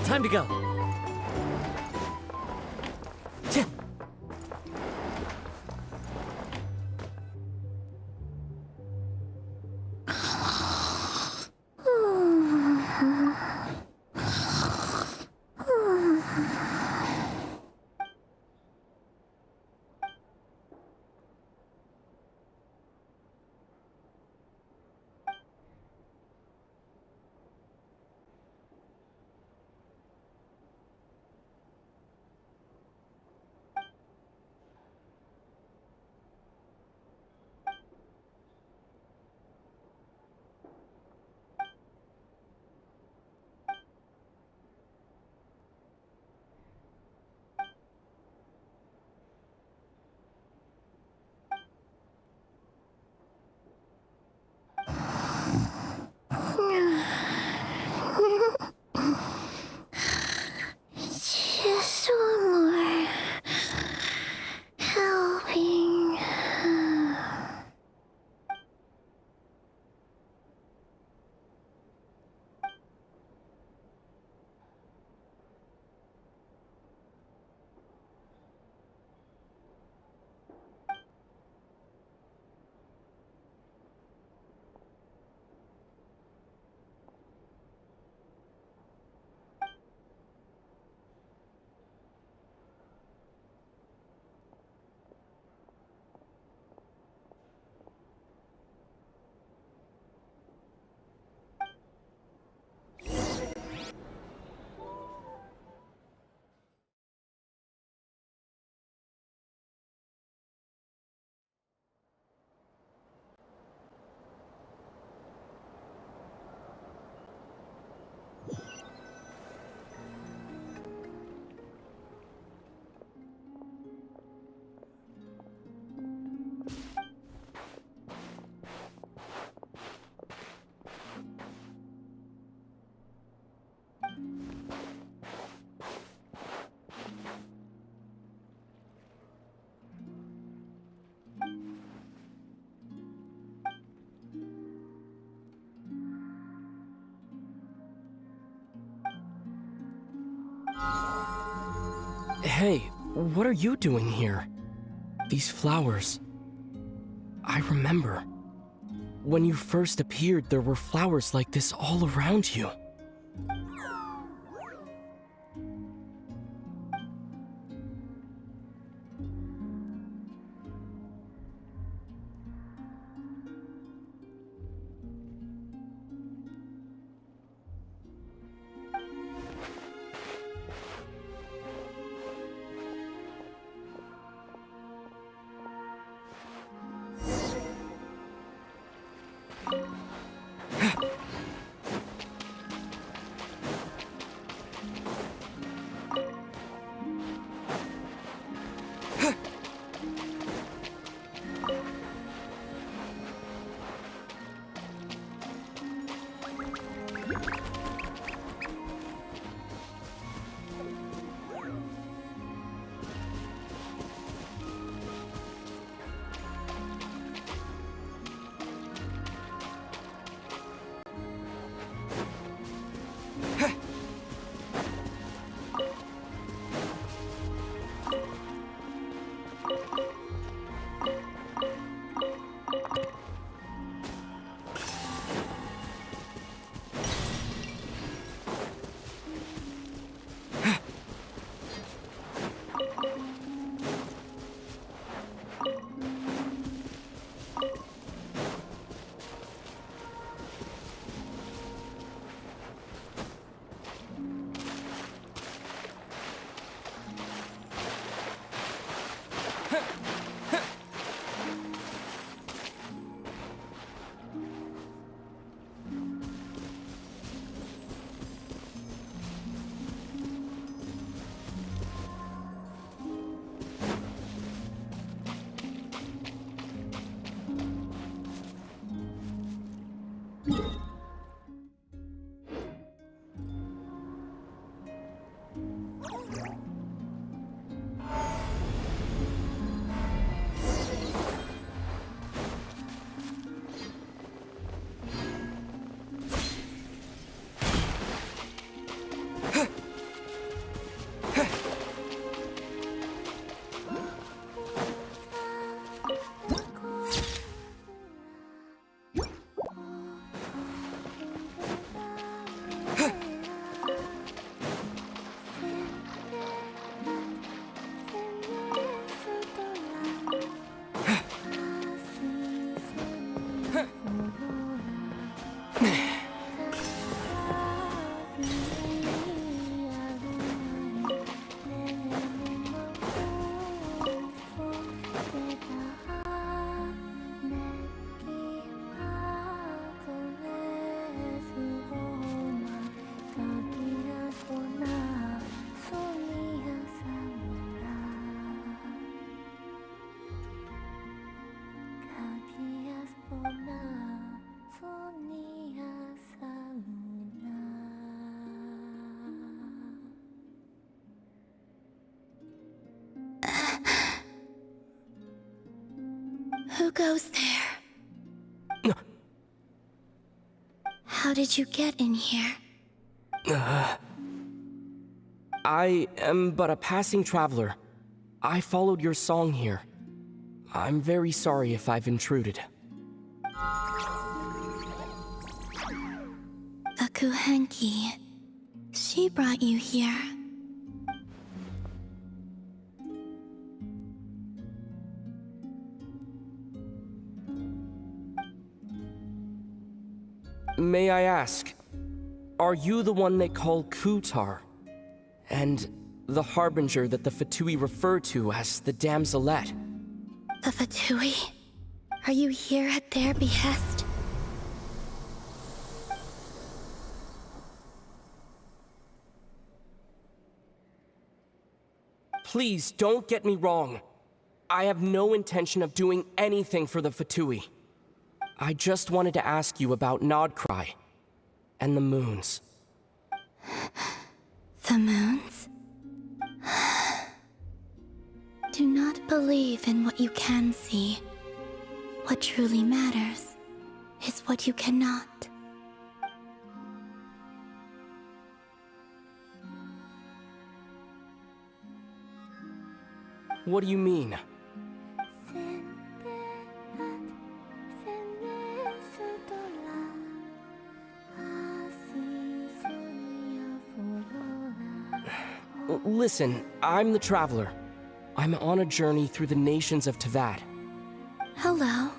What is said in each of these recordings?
Time to go. Tch. Just one more helping. Hey, what are you doing here? These flowers. I remember. When you first appeared, there were flowers like this all around you. Who goes there? How did you get in here? I am but a passing traveler. I followed your song here. I'm very sorry if I've intruded. The Kuhenki. She brought you here. May I ask, are you the one they call Kutar? And the harbinger that the Fatui refer to as the Damselette? The Fatui? Are you here at their behest? Please, don't get me wrong. I have no intention of doing anything for the Fatui. I just wanted to ask you about Nodcry and the moons. The moons? Do not believe in what you can see. What truly matters is what you cannot. What do you mean? Listen, I'm the Traveler. I'm on a journey through the nations of Teyvat. Hello.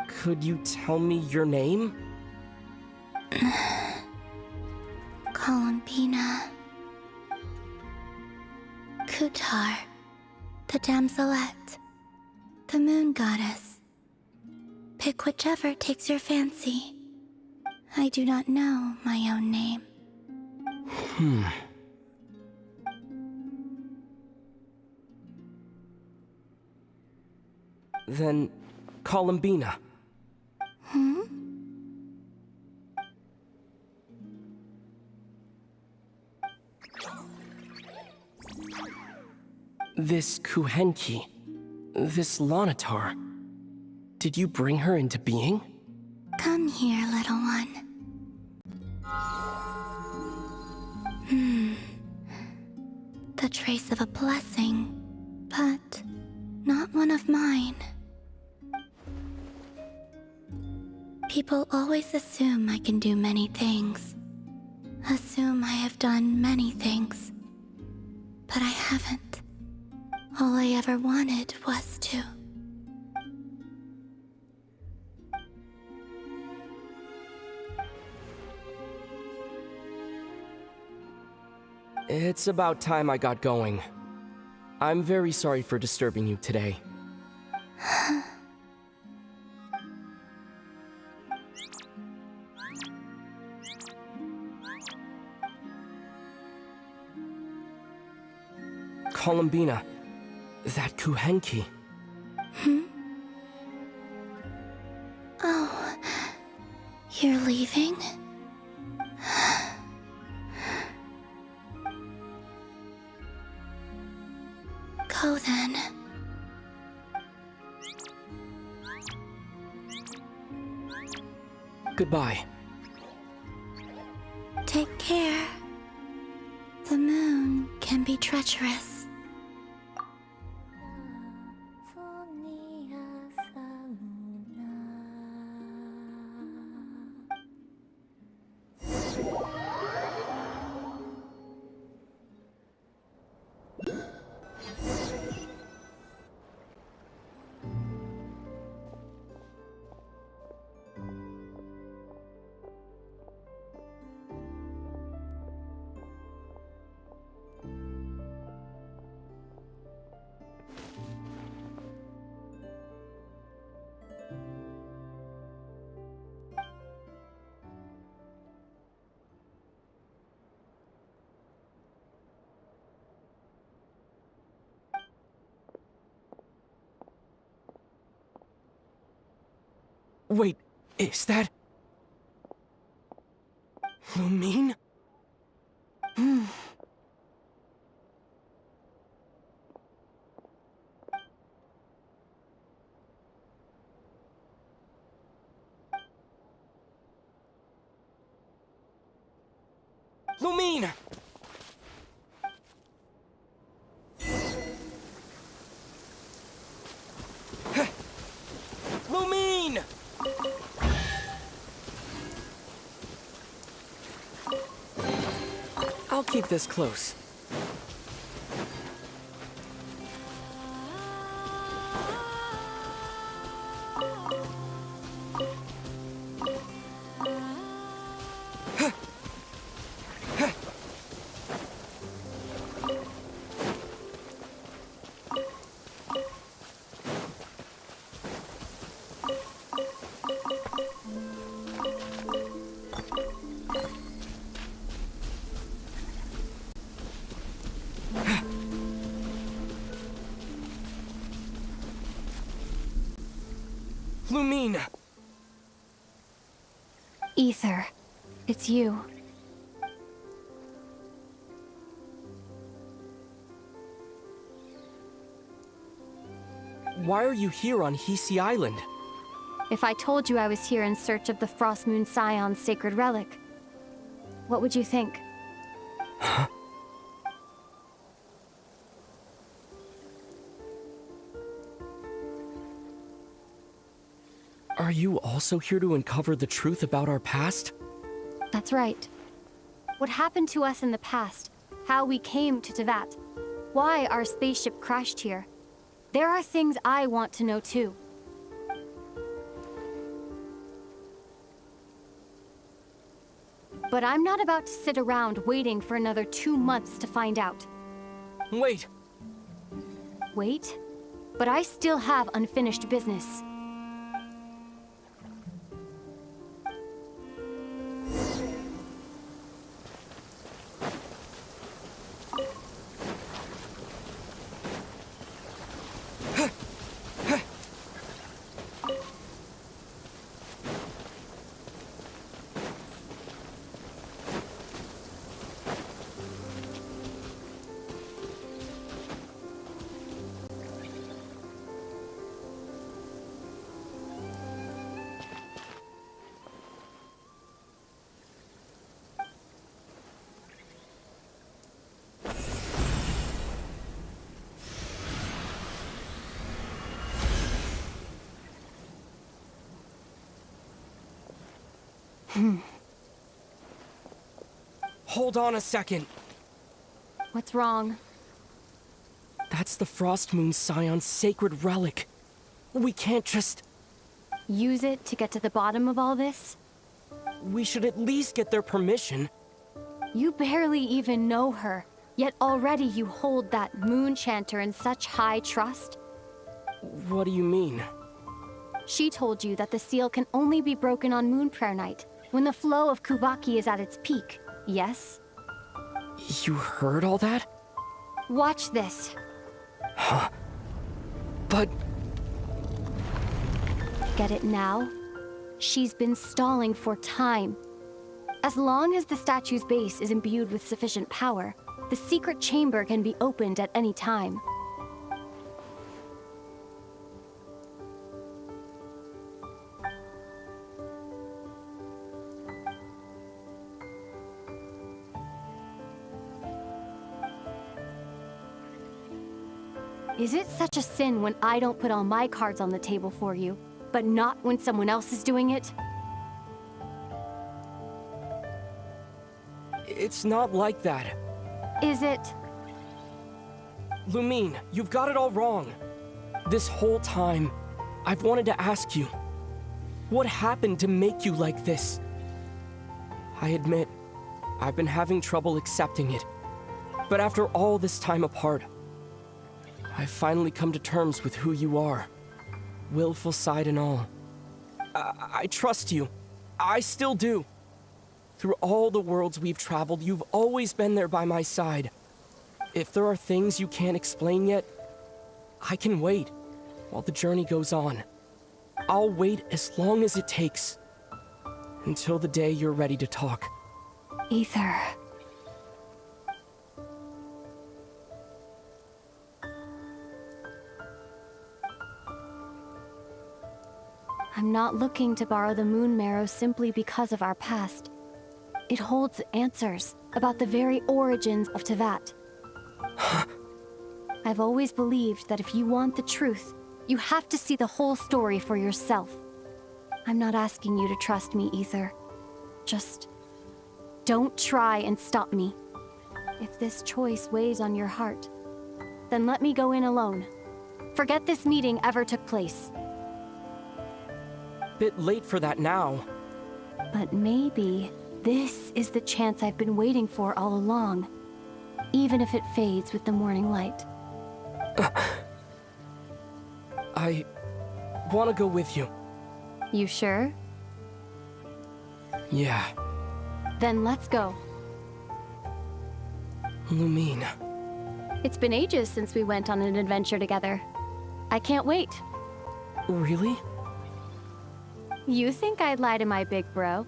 Could you tell me your name? Columbina. Kutar. The Damselette. The moon goddess. Pick whichever takes your fancy. I do not know my own name. Then, Columbina. This Kuhenki, this Lanatar, did you bring her into being? Come here, little one. The trace of a blessing, but not one of mine. People always assume I can do many things. Assume I have done many things. But I haven't. All I ever wanted was to. It's about time I got going. I'm very sorry for disturbing you today. Columbina, that Kuhenki. Oh, you're leaving? Go then. Goodbye. Take care. The moon can be treacherous. Wait, is that... Lumine? Lumine! Lumine! I'll keep this close. Lumine! Ether, it's you. Why are you here on Hisi Island? If I told you I was here in search of the Frost Moon Scion's sacred relic, what would you think? Huh? Are you also here to uncover the truth about our past? That's right. What happened to us in the past, how we came to Teyvat, why our spaceship crashed here. There are things I want to know too. But I'm not about to sit around waiting for another 2 months to find out. Wait! Wait? But I still have unfinished business. Hold on a second. What's wrong? That's the Frost Moon Scion's sacred relic. We can't just... Use it to get to the bottom of all this? We should at least get their permission. You barely even know her, yet already you hold that moon chanter in such high trust. What do you mean? She told you that the seal can only be broken on Moon Prayer Night, when the flow of Kubaki is at its peak, yes? You heard all that? Watch this. Huh? But... Get it now? She's been stalling for time. As long as the statue's base is imbued with sufficient power, the secret chamber can be opened at any time. Is it such a sin when I don't put all my cards on the table for you, but not when someone else is doing it? It's not like that. Is it? Lumine, you've got it all wrong. This whole time, I've wanted to ask you, what happened to make you like this? I admit, I've been having trouble accepting it. But after all this time apart, I've finally come to terms with who you are. Willful side and all. I trust you. I still do. Through all the worlds we've traveled, you've always been there by my side. If there are things you can't explain yet, I can wait while the journey goes on. I'll wait as long as it takes. Until the day you're ready to talk. Ether. I'm not looking to borrow the Moon Marrow simply because of our past. It holds answers about the very origins of Tevat. I've always believed that if you want the truth, you have to see the whole story for yourself. I'm not asking you to trust me, Ether. Just don't try and stop me. If this choice weighs on your heart, then let me go in alone. Forget this meeting ever took place. Bit late for that now. But maybe this is the chance I've been waiting for all along, even if it fades with the morning light. I want to go with you. You sure? Yeah. Then let's go. Lumine. It's been ages since we went on an adventure together. I can't wait. Really? You think I'd lie to my big bro?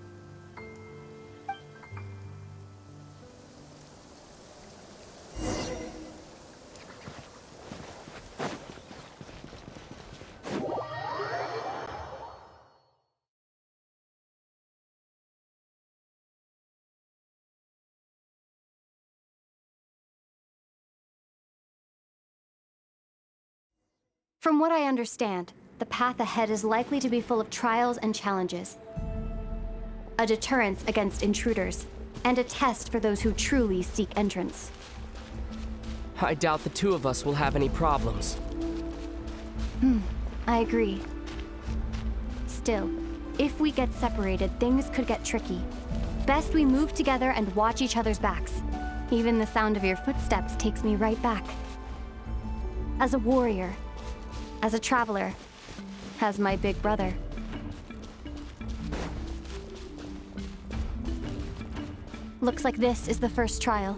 From what I understand, the path ahead is likely to be full of trials and challenges. A deterrence against intruders, and a test for those who truly seek entrance. I doubt the two of us will have any problems. I agree. Still, if we get separated, things could get tricky. Best we move together and watch each other's backs. Even the sound of your footsteps takes me right back. As a warrior, as a traveler, as my big brother. Looks like this is the first trial.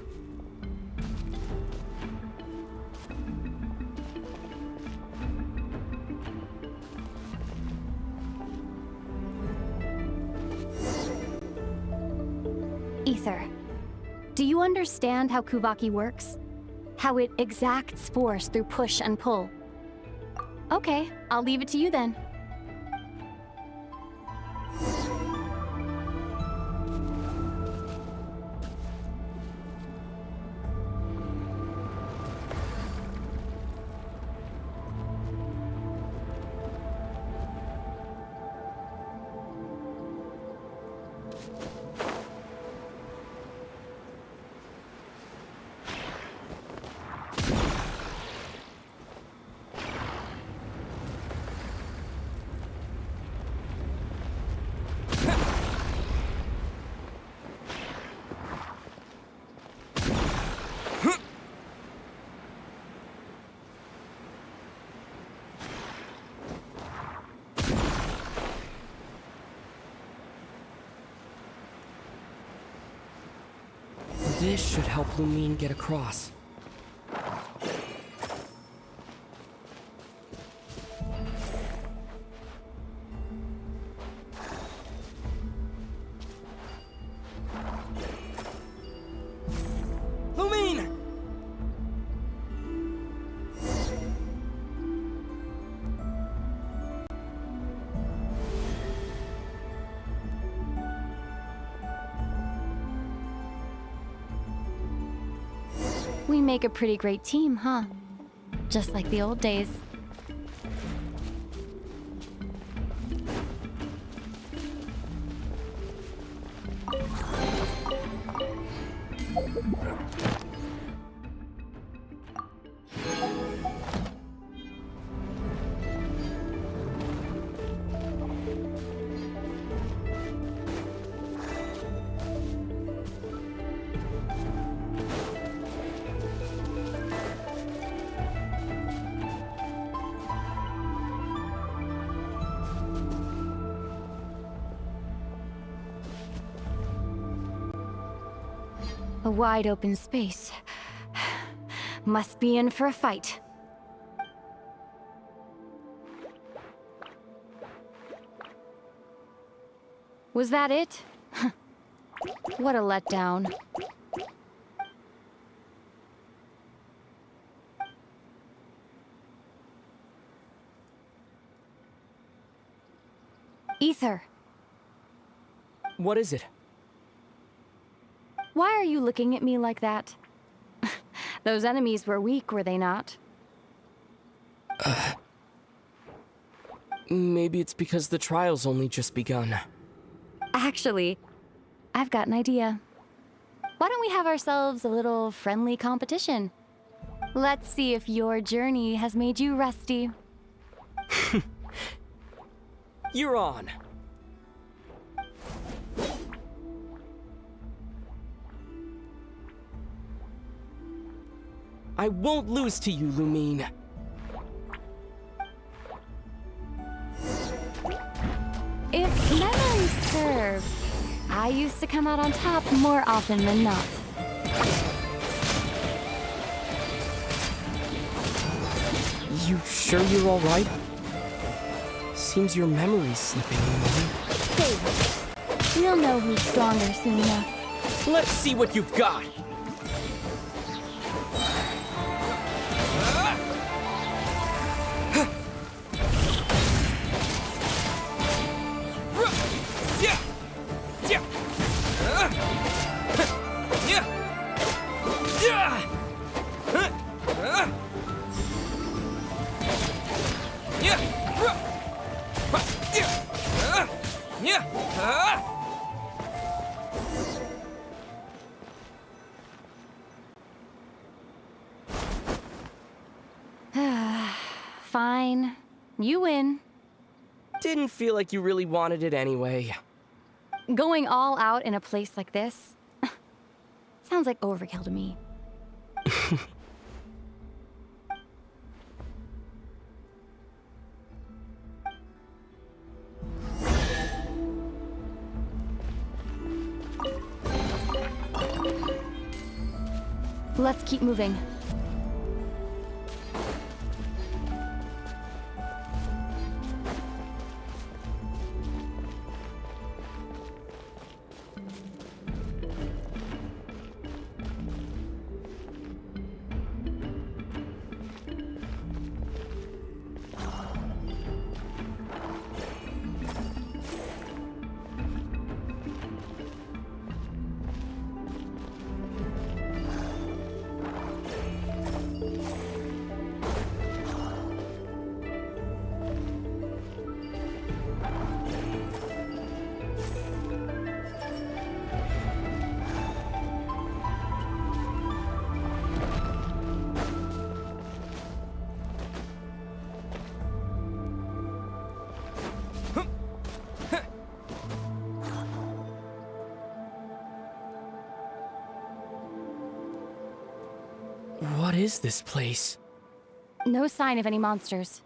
Ether, do you understand how Kuvaki works? How it exacts force through push and pull? Okay, I'll leave it to you then. This should help Lumine get across. Lumine! We make a pretty great team, huh? Just like the old days. A wide open space. Must be in for a fight. Was that it? What a letdown. Ether, What is it? why are you looking at me like that? Those enemies were weak, were they not? Maybe it's because the trial's only just begun. Actually, I've got an idea. Why don't we have ourselves a little friendly competition? Let's see if your journey has made you rusty. You're on. I won't lose to you, Lumine. If memory serves, I used to come out on top more often than not. You sure you're all right? Seems your memory's slipping, Lumine. Save it. We'll know who's stronger soon enough. Let's see what you've got. Fine. You win. Didn't feel like you really wanted it anyway. Going all out in a place like this sounds like overkill to me. Let's keep moving. What is this place? No sign of any monsters.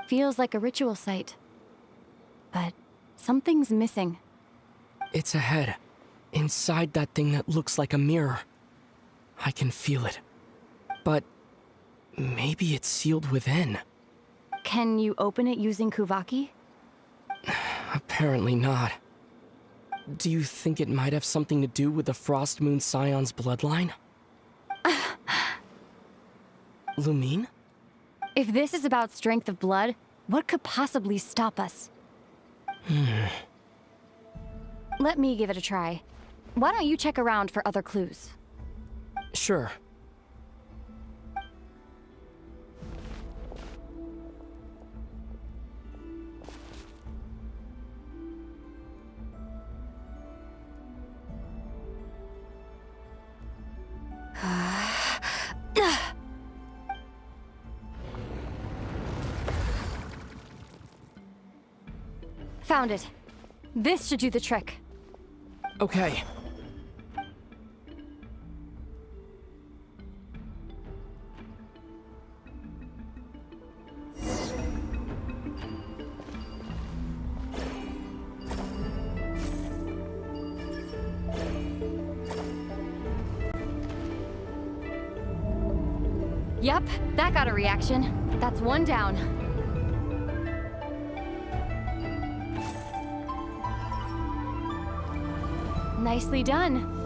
Feels like a ritual site. But something's missing. It's ahead. Inside that thing that looks like a mirror. I can feel it. But maybe it's sealed within. Can you open it using Kuvaki? Apparently not. Do you think it might have something to do with the Frost Moon Scion's bloodline? Lumine? If this is about strength of blood, what could possibly stop us? Let me give it a try. Why don't you check around for other clues? Sure. Found it. This should do the trick. Okay. Yep, that got a reaction. That's one down. Nicely done.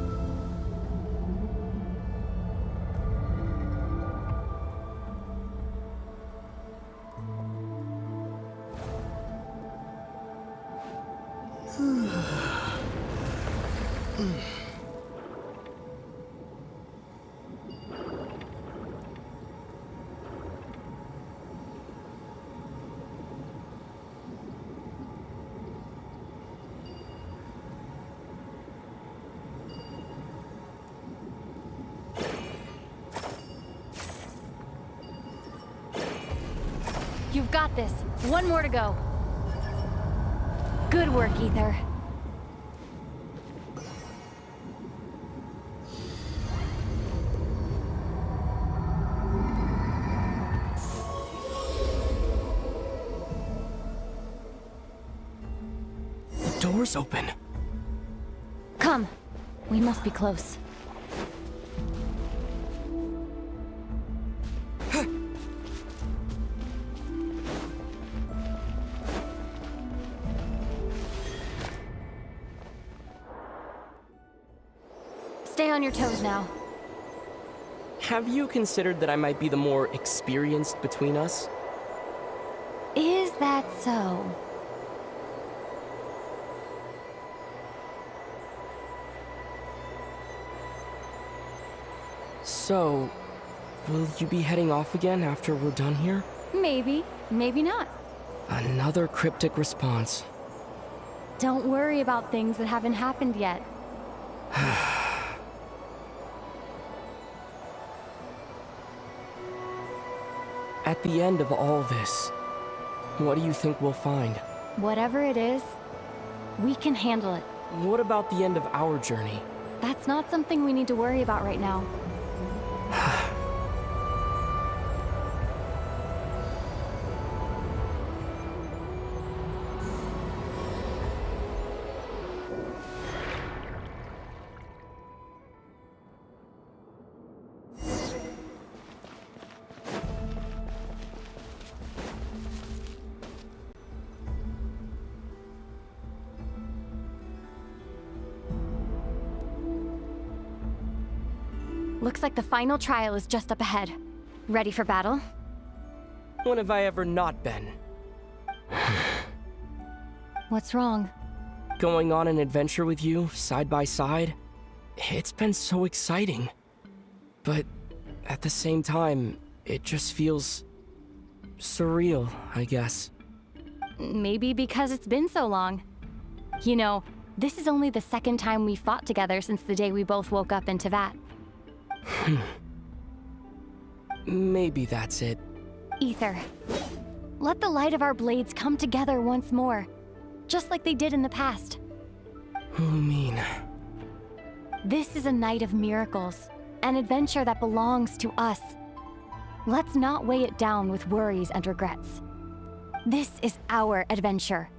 You've got this. One more to go. Good work, Ether. The door's open. Come. We must be close. Stay on your toes now. Have you considered that I might be the more experienced between us? Is that so? So, will you be heading off again after we're done here? Maybe, maybe not. Another cryptic response. Don't worry about things that haven't happened yet. At the end of all this, what do you think we'll find? Whatever it is, we can handle it. What about the end of our journey? That's not something we need to worry about right now. Looks like the final trial is just up ahead. Ready for battle? When have I ever not been? What's wrong? Going on an adventure with you, side by side, it's been so exciting. But at the same time, it just feels surreal, I guess. Maybe because it's been so long. You know, this is only the second time we fought together since the day we both woke up in Teyvat. Maybe that's it. Ether, let the light of our blades come together once more, just like they did in the past. Lumine. This is a night of miracles, an adventure that belongs to us. Let's not weigh it down with worries and regrets. This is our adventure.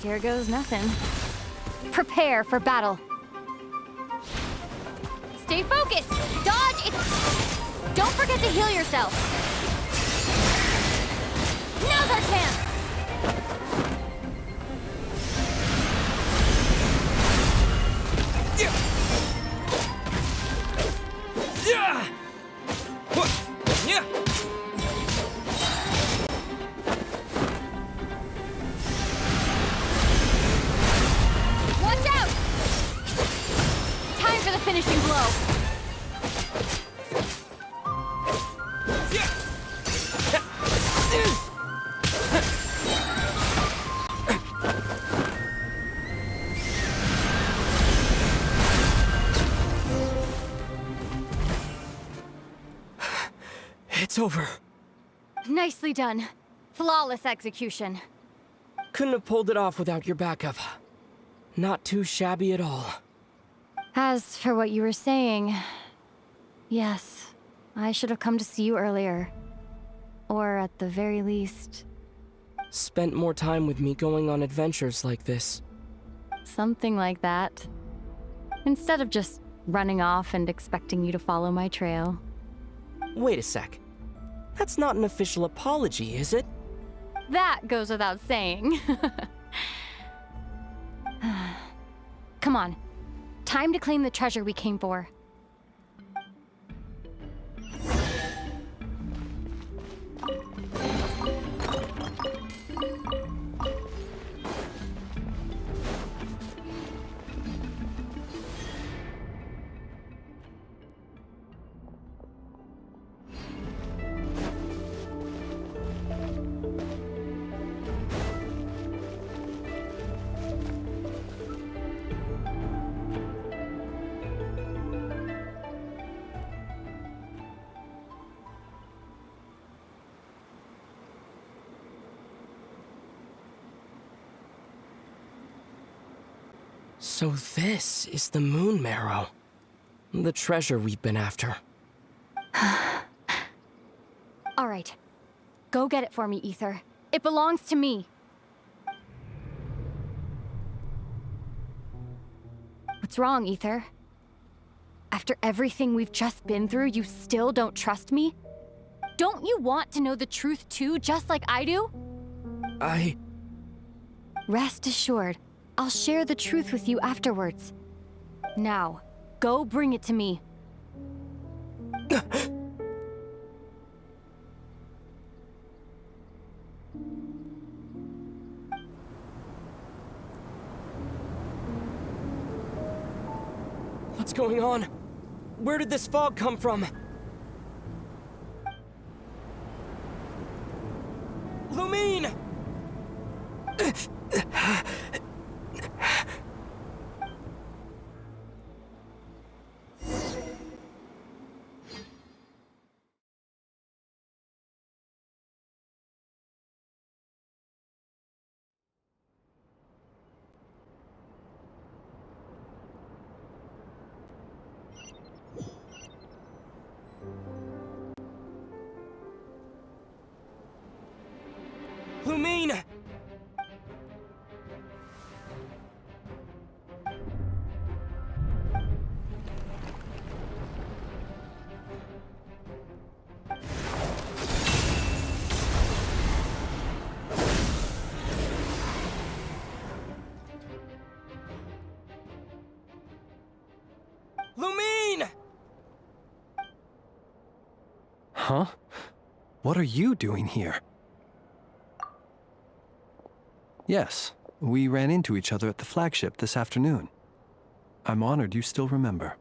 Here goes nothing. Prepare for battle. Stay focused! Dodge it! Don't forget to heal yourself! Now's our chance! Watch out! Time for the finishing blow. It's over. Nicely done. Flawless execution. Couldn't have pulled it off without your backup. Not too shabby at all. As for what you were saying, yes, I should have come to see you earlier. Or at the very least... Spent more time with me going on adventures like this. something like that. Instead of just running off and expecting you to follow my trail. Wait a sec. That's not an official apology, is it? That goes without saying. Come on. Time to claim the treasure we came for. So this is the Moon Marrow. The treasure we've been after. All right. Go get it for me, Ether. It belongs to me. What's wrong, Ether? After everything we've just been through, you still don't trust me? Don't you want to know the truth too, just like I do? Rest assured, I'll share the truth with you afterwards. Now, go bring it to me. What's going on? Where did this fog come from? Lumine! Lumine! Lumine! Huh? What are you doing here? Yes, we ran into each other at the flagship this afternoon. I'm honored you still remember.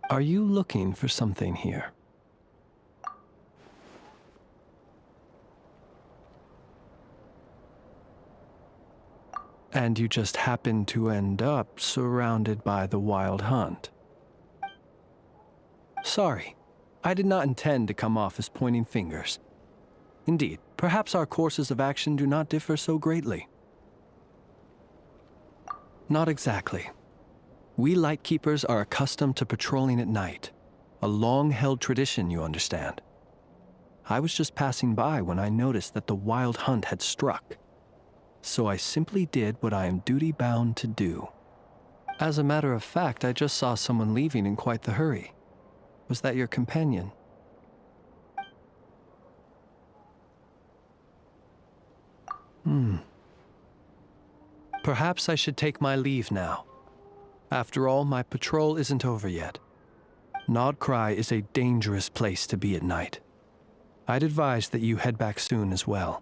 Are you looking for something here? And you just happened to end up surrounded by the Wild Hunt. Sorry, I did not intend to come off as pointing fingers. Indeed, perhaps our courses of action do not differ so greatly. Not exactly. We Lightkeepers are accustomed to patrolling at night. A long-held tradition, you understand. I was just passing by when I noticed that the Wild Hunt had struck. So I simply did what I am duty-bound to do. As a matter of fact, I just saw someone leaving in quite the hurry. Was that your companion? Perhaps I should take my leave now. After all, my patrol isn't over yet. Nodcry is a dangerous place to be at night. I'd advise that you head back soon as well.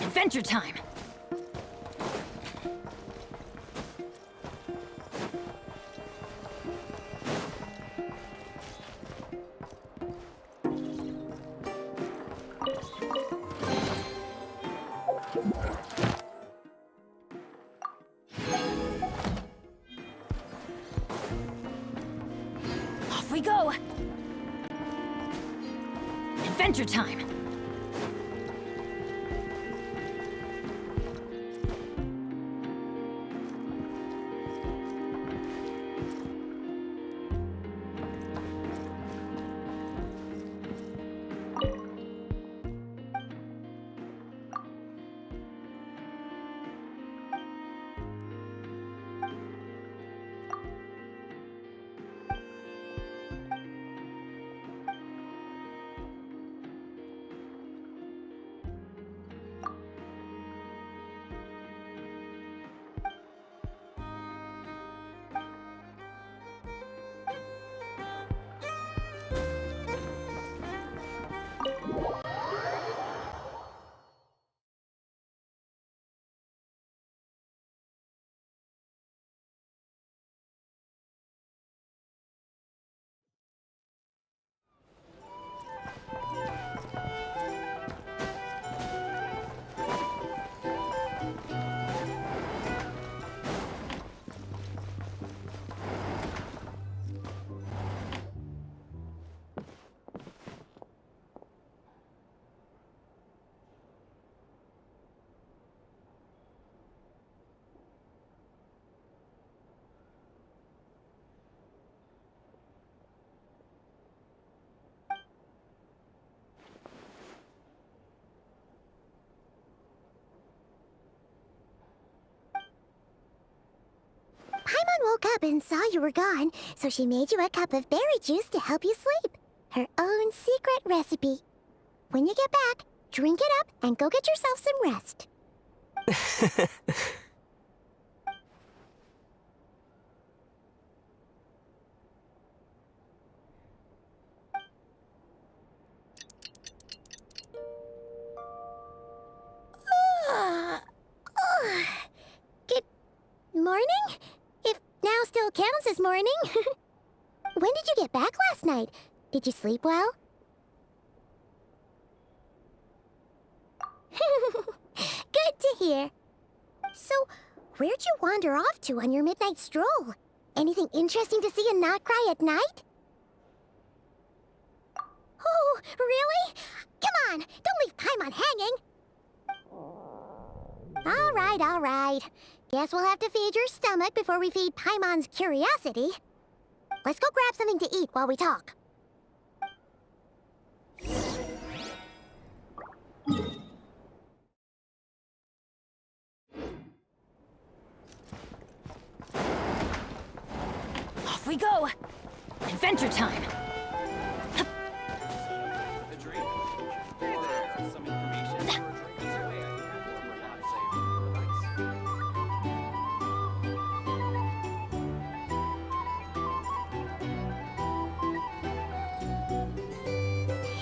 Adventure time! we go! Adventure time! Paimon woke up and saw you were gone, so she made you a cup of berry juice to help you sleep. Her own secret recipe. When you get back, drink it up and go get yourself some rest. Good morning? If now still counts as morning. When did you get back last night? Did you sleep well? Good to hear. So, where'd you wander off to on your midnight stroll? Anything interesting to see and not cry at night? Oh, really? Come on, don't leave Paimon hanging. All right. Guess we'll have to feed your stomach before we feed Paimon's curiosity. Let's go grab something to eat while we talk. Off we go! Adventure time!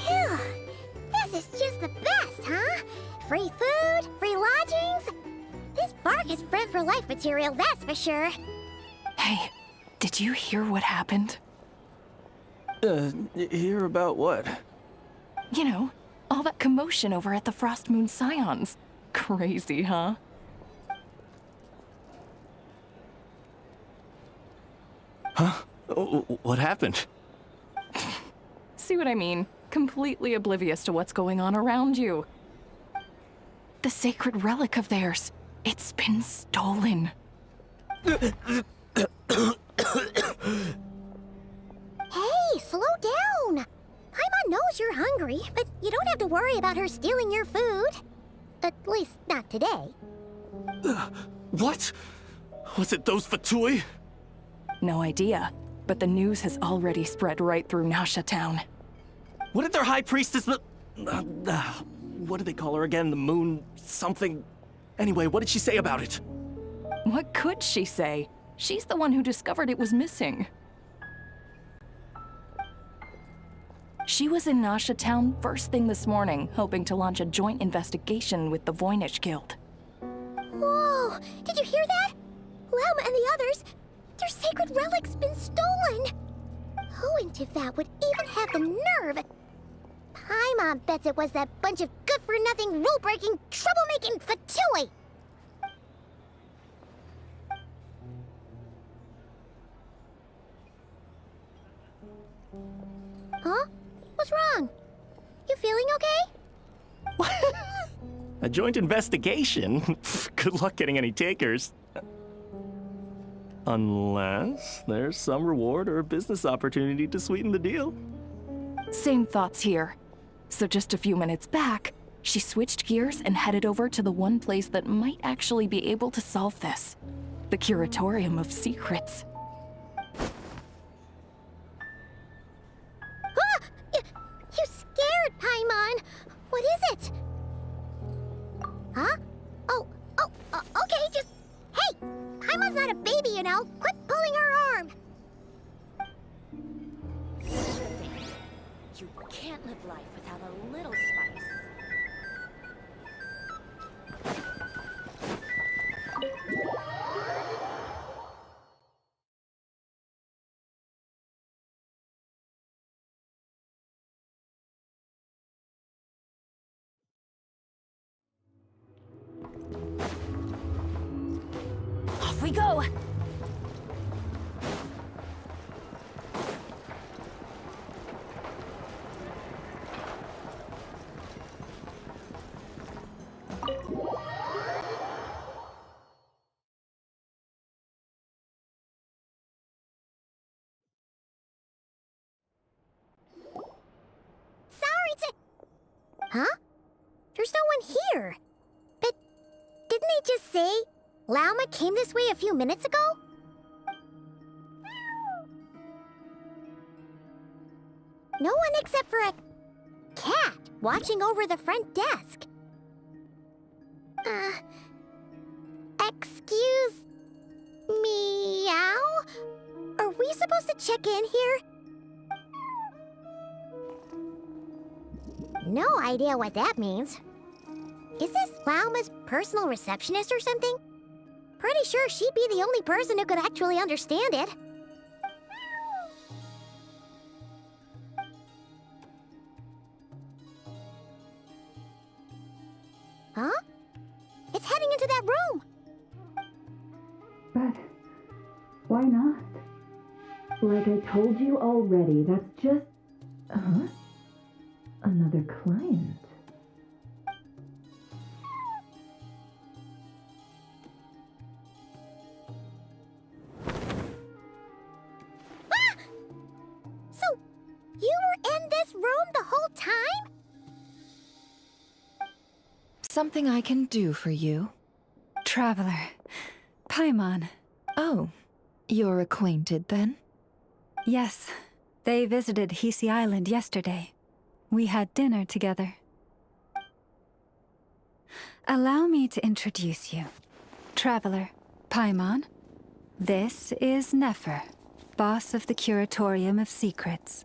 Phew! This is just the best, huh? Free food, free lodgings. This park is bred for life material, that's for sure. Hey, did you hear what happened? Hear about what? You know, all that commotion over at the Frost Moon Scions. Crazy, huh? Huh? What happened? See what I mean? Completely oblivious to what's going on around you. The sacred relic of theirs. It's been stolen. Hey, slow down. Paimon knows you're hungry, but you don't have to worry about her stealing your food. At least, not today. What? Was it those Fatui? No idea, but the news has already spread right through Nasha Town. What did their high priestess... what do they call her again? The moon... something... Anyway, what did she say about it? What could she say? She's the one who discovered it was missing. She was in Nasha Town first thing this morning, hoping to launch a joint investigation with the Voynich Guild. Whoa! Did you hear that? Lem and the others, their sacred relic's been stolen! Who in Tivat would even have the nerve? Paimon bets it was that bunch of good-for-nothing, rule-breaking, troublemaking Fatui! Huh? What's wrong? You feeling okay? A joint investigation? Good luck getting any takers. Unless there's some reward or a business opportunity to sweeten the deal. Same thoughts here. So just a few minutes back, she switched gears and headed over to the one place that might actually be able to solve this. The Curatorium of Secrets. Ah! You scared, Paimon! What is it? Huh? Okay, just... Hey! Paimon's not a baby, you know. Quit pulling her arm! You can't live life without a little spice. Off we go! Sorry to... Huh? There's no one here. But didn't they just say Lauma came this way a few minutes ago? No one except for a cat watching over the front desk. Excuse... meow? Are we supposed to check in here? No idea what that means. Is this Lauma's personal receptionist or something? Pretty sure she'd be the only person who could actually understand it. Huh? It's heading into that room! But why not? Like I told you already, that's just... Huh? Another client. Ah! So, you were in this room the whole time? Something I can do for you? Traveler. Paimon. Oh, you're acquainted then? Yes, they visited Hisi Island yesterday. We had dinner together. Allow me to introduce you. Traveler, Paimon. This is Nefer, boss of the Curatorium of Secrets.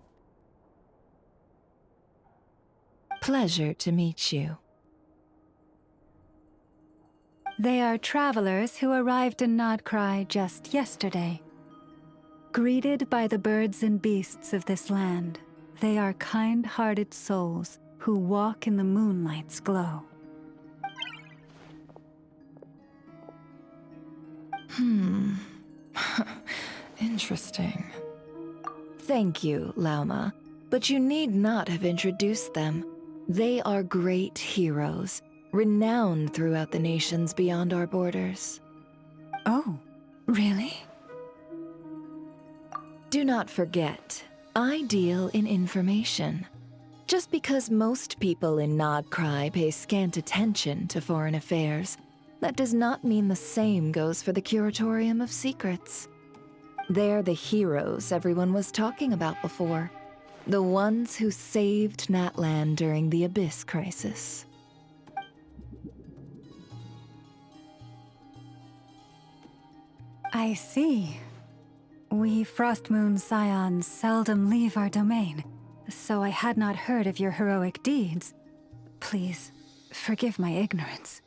Pleasure to meet you. They are travelers who arrived in Nodcry just yesterday. Greeted by the birds and beasts of this land, they are kind-hearted souls who walk in the moonlight's glow. Interesting. Thank you, Lauma, but you need not have introduced them. They are great heroes, renowned throughout the nations beyond our borders. Oh, really? Do not forget, I deal in information. Just because most people in Nodcry pay scant attention to foreign affairs, that does not mean the same goes for the Curatorium of Secrets. They're the heroes everyone was talking about before. The ones who saved Natlan during the Abyss crisis. I see. We Frostmoon Scions seldom leave our domain, so I had not heard of your heroic deeds. Please, forgive my ignorance.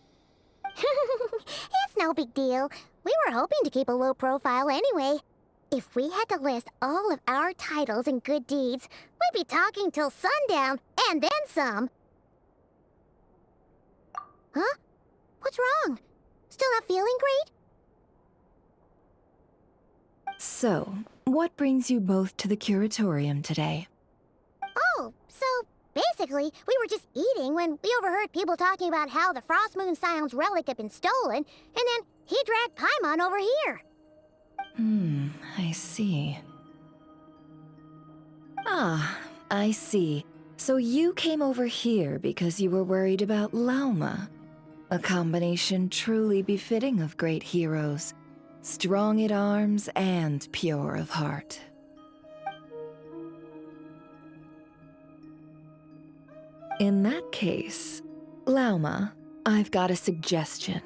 It's no big deal. We were hoping to keep a low profile anyway. If we had to list all of our titles and good deeds, we'd be talking till sundown, and then some. Huh? What's wrong? Still not feeling great? So, What brings you both to the curatorium today? Oh, so basically, we were just eating when we overheard people talking about how the Frost Moon Scion's relic had been stolen, and then he dragged Paimon over here. I see. Ah, I see. So you came over here because you were worried about Lauma. A combination truly befitting of great heroes. Strong at arms and pure of heart. In that case, Lauma, I've got a suggestion.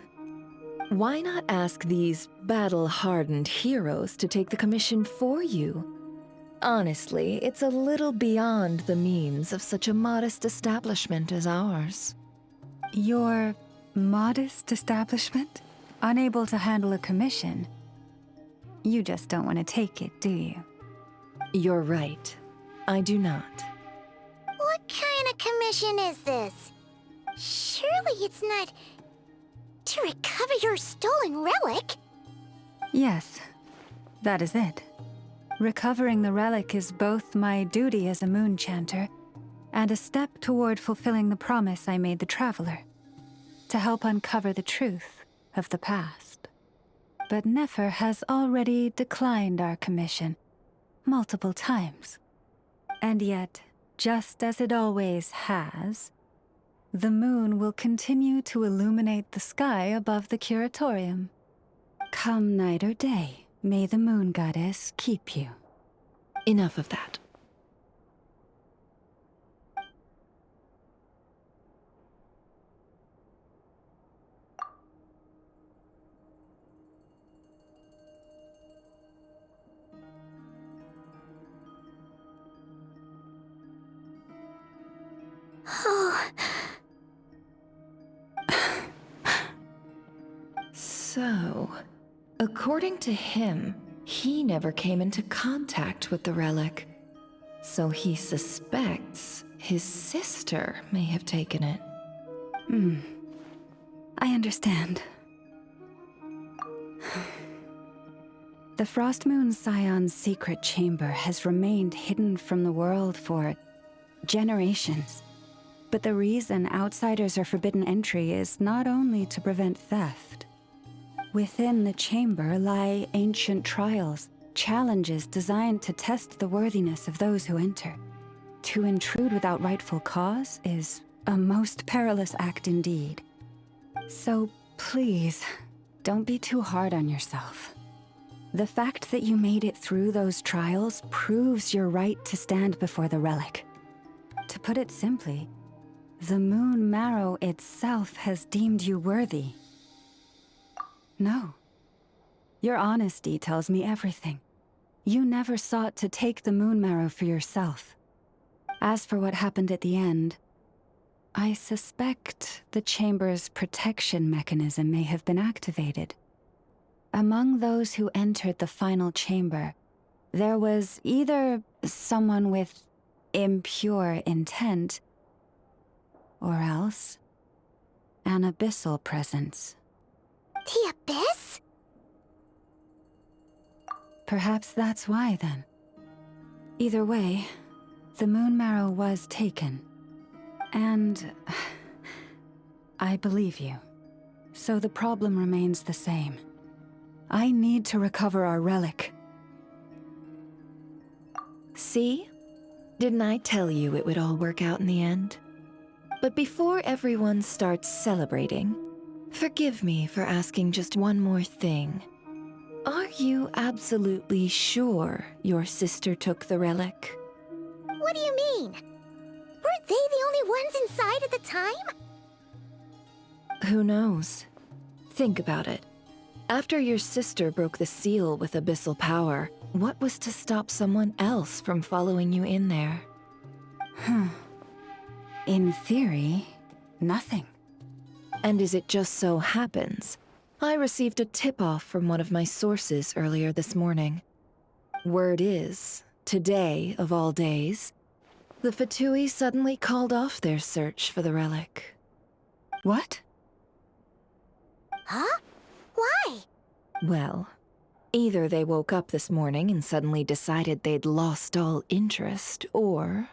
Why not ask these battle-hardened heroes to take the commission for you? Honestly, it's a little beyond the means of such a modest establishment as ours. Your modest establishment? Unable to handle a commission? You just don't want to take it, do you? You're right. I do not. What kind of commission is this? Surely it's not to recover your stolen relic? Yes, that is it. Recovering the relic is both my duty as a moon chanter and a step toward fulfilling the promise I made the Traveler, to help uncover the truth of the past. But Nefer has already declined our commission multiple times. And yet, just as it always has, the moon will continue to illuminate the sky above the curatorium. Come night or day, may the moon goddess keep you. Enough of that. Oh. So, according to him, he never came into contact with the relic. So he suspects his sister may have taken it. I understand. The Frost Moon Scion's secret chamber has remained hidden from the world for generations. But the reason outsiders are forbidden entry is not only to prevent theft. Within the chamber lie ancient trials, challenges designed to test the worthiness of those who enter. To intrude without rightful cause is a most perilous act indeed. So please, don't be too hard on yourself. The fact that you made it through those trials proves your right to stand before the relic. To put it simply, the Moon Marrow itself has deemed you worthy. No. Your honesty tells me everything. You never sought to take the Moon Marrow for yourself. As for what happened at the end, I suspect the chamber's protection mechanism may have been activated. Among those who entered the final chamber, there was either someone with impure intent, or else an abyssal presence. The Abyss? Perhaps that's why, then. Either way, the Moon Marrow was taken. And I believe you. So the problem remains the same. I need to recover our relic. See? Didn't I tell you it would all work out in the end? But before everyone starts celebrating, forgive me for asking just one more thing. Are you absolutely sure your sister took the relic? What do you mean? Weren't they the only ones inside at the time? Who knows? Think about it. After your sister broke the seal with abyssal power, what was to stop someone else from following you in there? In theory, nothing. And as it just so happens, I received a tip-off from one of my sources earlier this morning. Word is, today of all days, the Fatui suddenly called off their search for the relic. What? Huh? Why? Well, Either they woke up this morning and suddenly decided they'd lost all interest, or...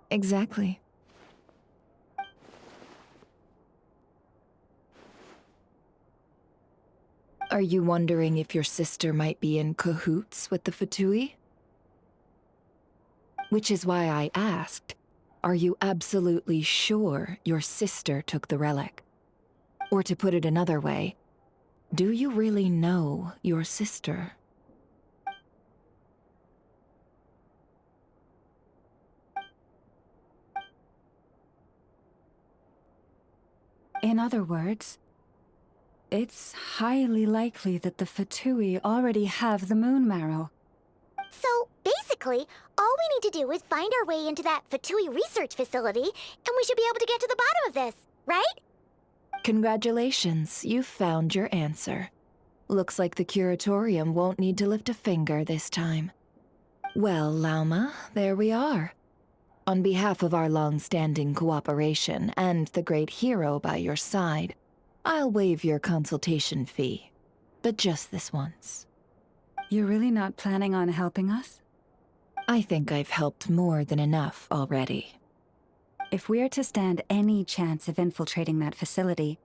Exactly. Are you wondering if your sister might be in cahoots with the Fatui? Which is why I asked, are you absolutely sure your sister took the relic? Or to put it another way, do you really know your sister? In other words, it's highly likely that the Fatui already have the moon marrow. So, basically, all we need to do is find our way into that Fatui research facility, and we should be able to get to the bottom of this, right? Congratulations, you've found your answer. Looks like the curatorium won't need to lift a finger this time. Well, Lauma, there we are. On behalf of our long-standing cooperation and the great hero by your side, I'll waive your consultation fee. But just this once. You're really not planning on helping us? I think I've helped more than enough already. If we're to stand any chance of infiltrating that facility,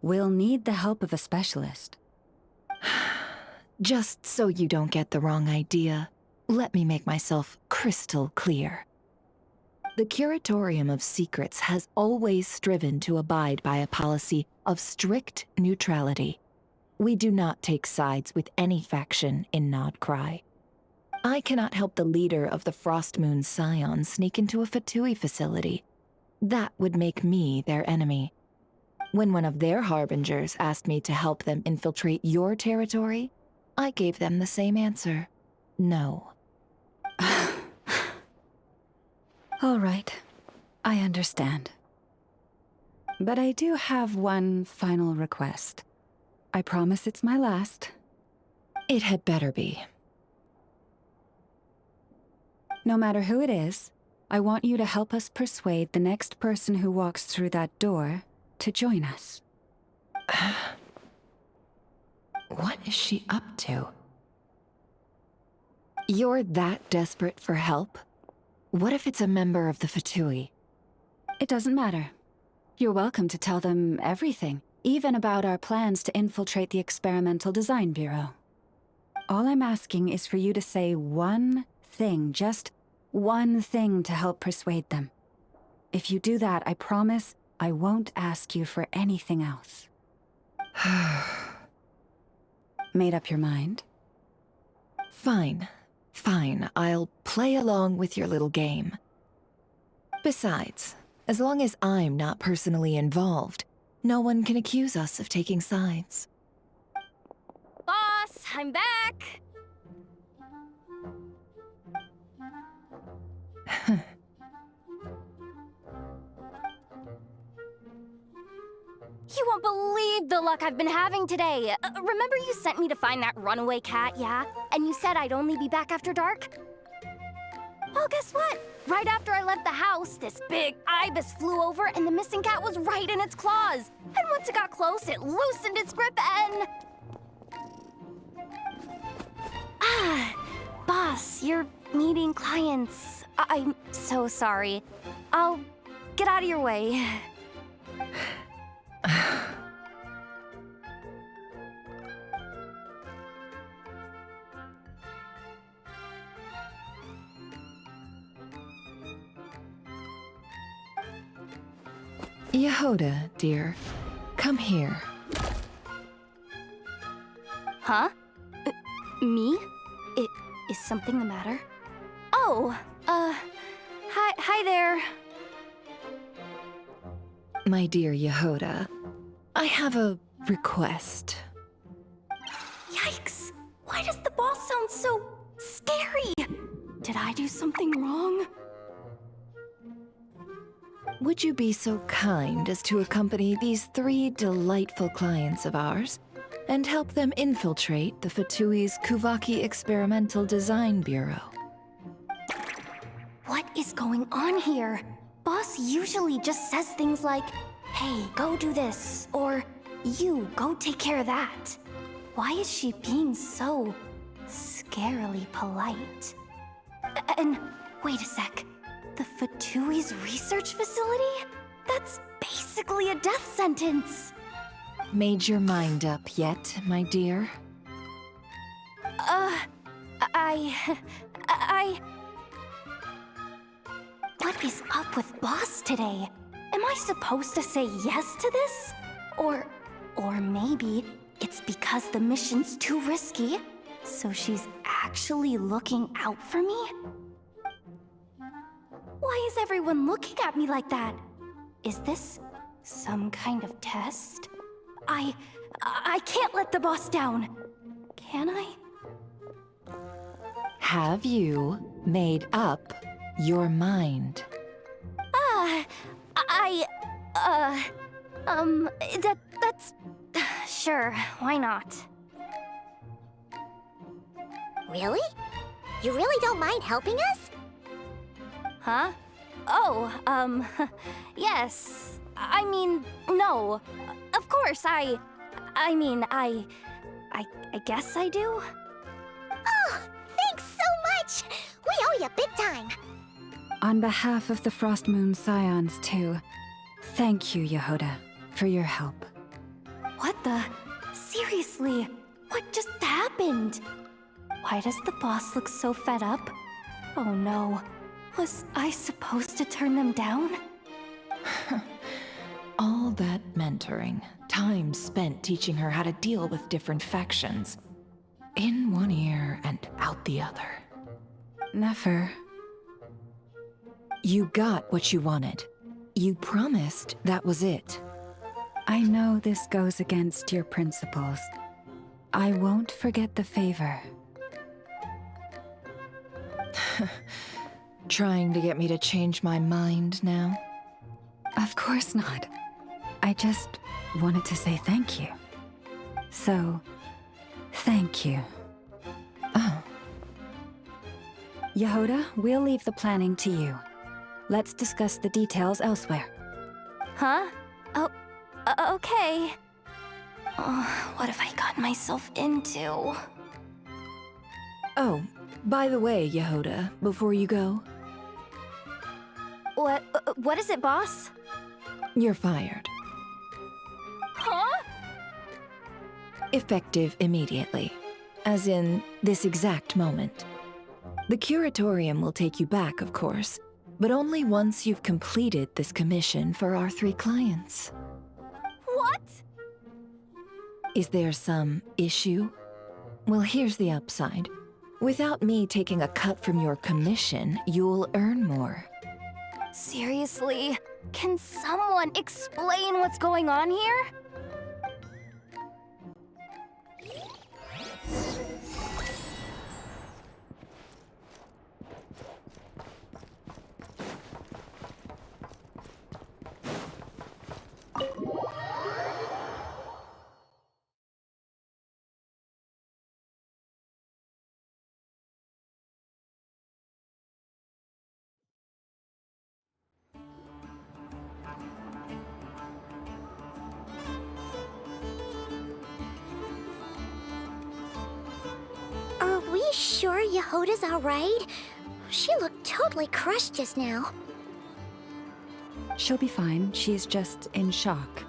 we'll need the help of a specialist. Just so you don't get the wrong idea, let me make myself crystal clear. The Curatorium of Secrets has always striven to abide by a policy of strict neutrality. We do not take sides with any faction in Nodcry. I cannot help the leader of the Frostmoon Scions sneak into a Fatui facility. That would make me their enemy. When one of their harbingers asked me to help them infiltrate your territory, I gave them the same answer. No. All right, I understand. But I do have one final request. I promise it's my last. It had better be. No matter who it is, I want you to help us persuade the next person who walks through that door to join us. What is she up to? You're that desperate for help? What if it's a member of the Fatui? It doesn't matter. You're welcome to tell them everything, even about our plans to infiltrate the Experimental Design Bureau. All I'm asking is for you to say one thing, just one thing to help persuade them. If you do that, I promise I won't ask you for anything else. Made up your mind? Fine. Fine, I'll play along with your little game. Besides, as long as I'm not personally involved, no one can accuse us of taking sides. Boss, I'm back! You won't believe the luck I've been having today. Remember you sent me to find that runaway cat, yeah? And you said I'd only be back after dark? Well, guess what? Right after I left the house, this big ibis flew over and the missing cat was right in its claws. And once it got close, it loosened its grip and... Boss, you're meeting clients. I'm so sorry. I'll get out of your way. Yehoda, dear, come here. Huh? Me? Is something the matter? Oh, hi there. My dear Yehoda, I have a request. Yikes! Why does the boss sound so scary? Did I do something wrong? Would you be so kind as to accompany these 3 delightful clients of ours and help them infiltrate the Fatui's Kuvaki Experimental Design Bureau? What is going on here? Boss usually just says things like, hey, go do this, or you, go take care of that. Why is she being so scarily polite? And wait a sec. The Fatui's research facility? That's basically a death sentence. Made your mind up yet, my dear? What is up with Boss today? Am I supposed to say yes to this? Or maybe it's because the mission's too risky, so she's actually looking out for me? Why is everyone looking at me like that? Is this some kind of test? I can't let the boss down. Can I? Have you made up your mind? That's... Sure, why not? Really? You really don't mind helping us? Huh? Oh, yes. I mean, no. Of course, I guess I do? Oh, thanks so much! We owe you big time! On behalf of the Frost Moon Scions, too, thank you, Yehoda, for your help. What the? Seriously, what just happened? Why does the boss look so fed up? Oh no. Was I supposed to turn them down? All that mentoring, time spent teaching her how to deal with different factions. In one ear and out the other. Never. You got what you wanted. You promised that was it. I know this goes against your principles. I won't forget the favor. Trying to get me to change my mind now? Of course not. I just wanted to say thank you. So, thank you. Oh. Yehoda, we'll leave the planning to you. Let's discuss the details elsewhere. Huh? Oh, okay. Oh, what have I gotten myself into? Oh, by the way, Yehoda, before you go, What is it, boss? you're fired. Huh? Effective immediately. As in, this exact moment. The curatorium will take you back, of course, but only once you've completed this commission for our 3 clients. What? Is there some issue? Well, here's the upside. Without me taking a cut from your commission, you'll earn more. Seriously? Can someone explain what's going on here? Are we sure Yehoda's alright? She looked totally crushed just now. She'll be fine. She's just in shock.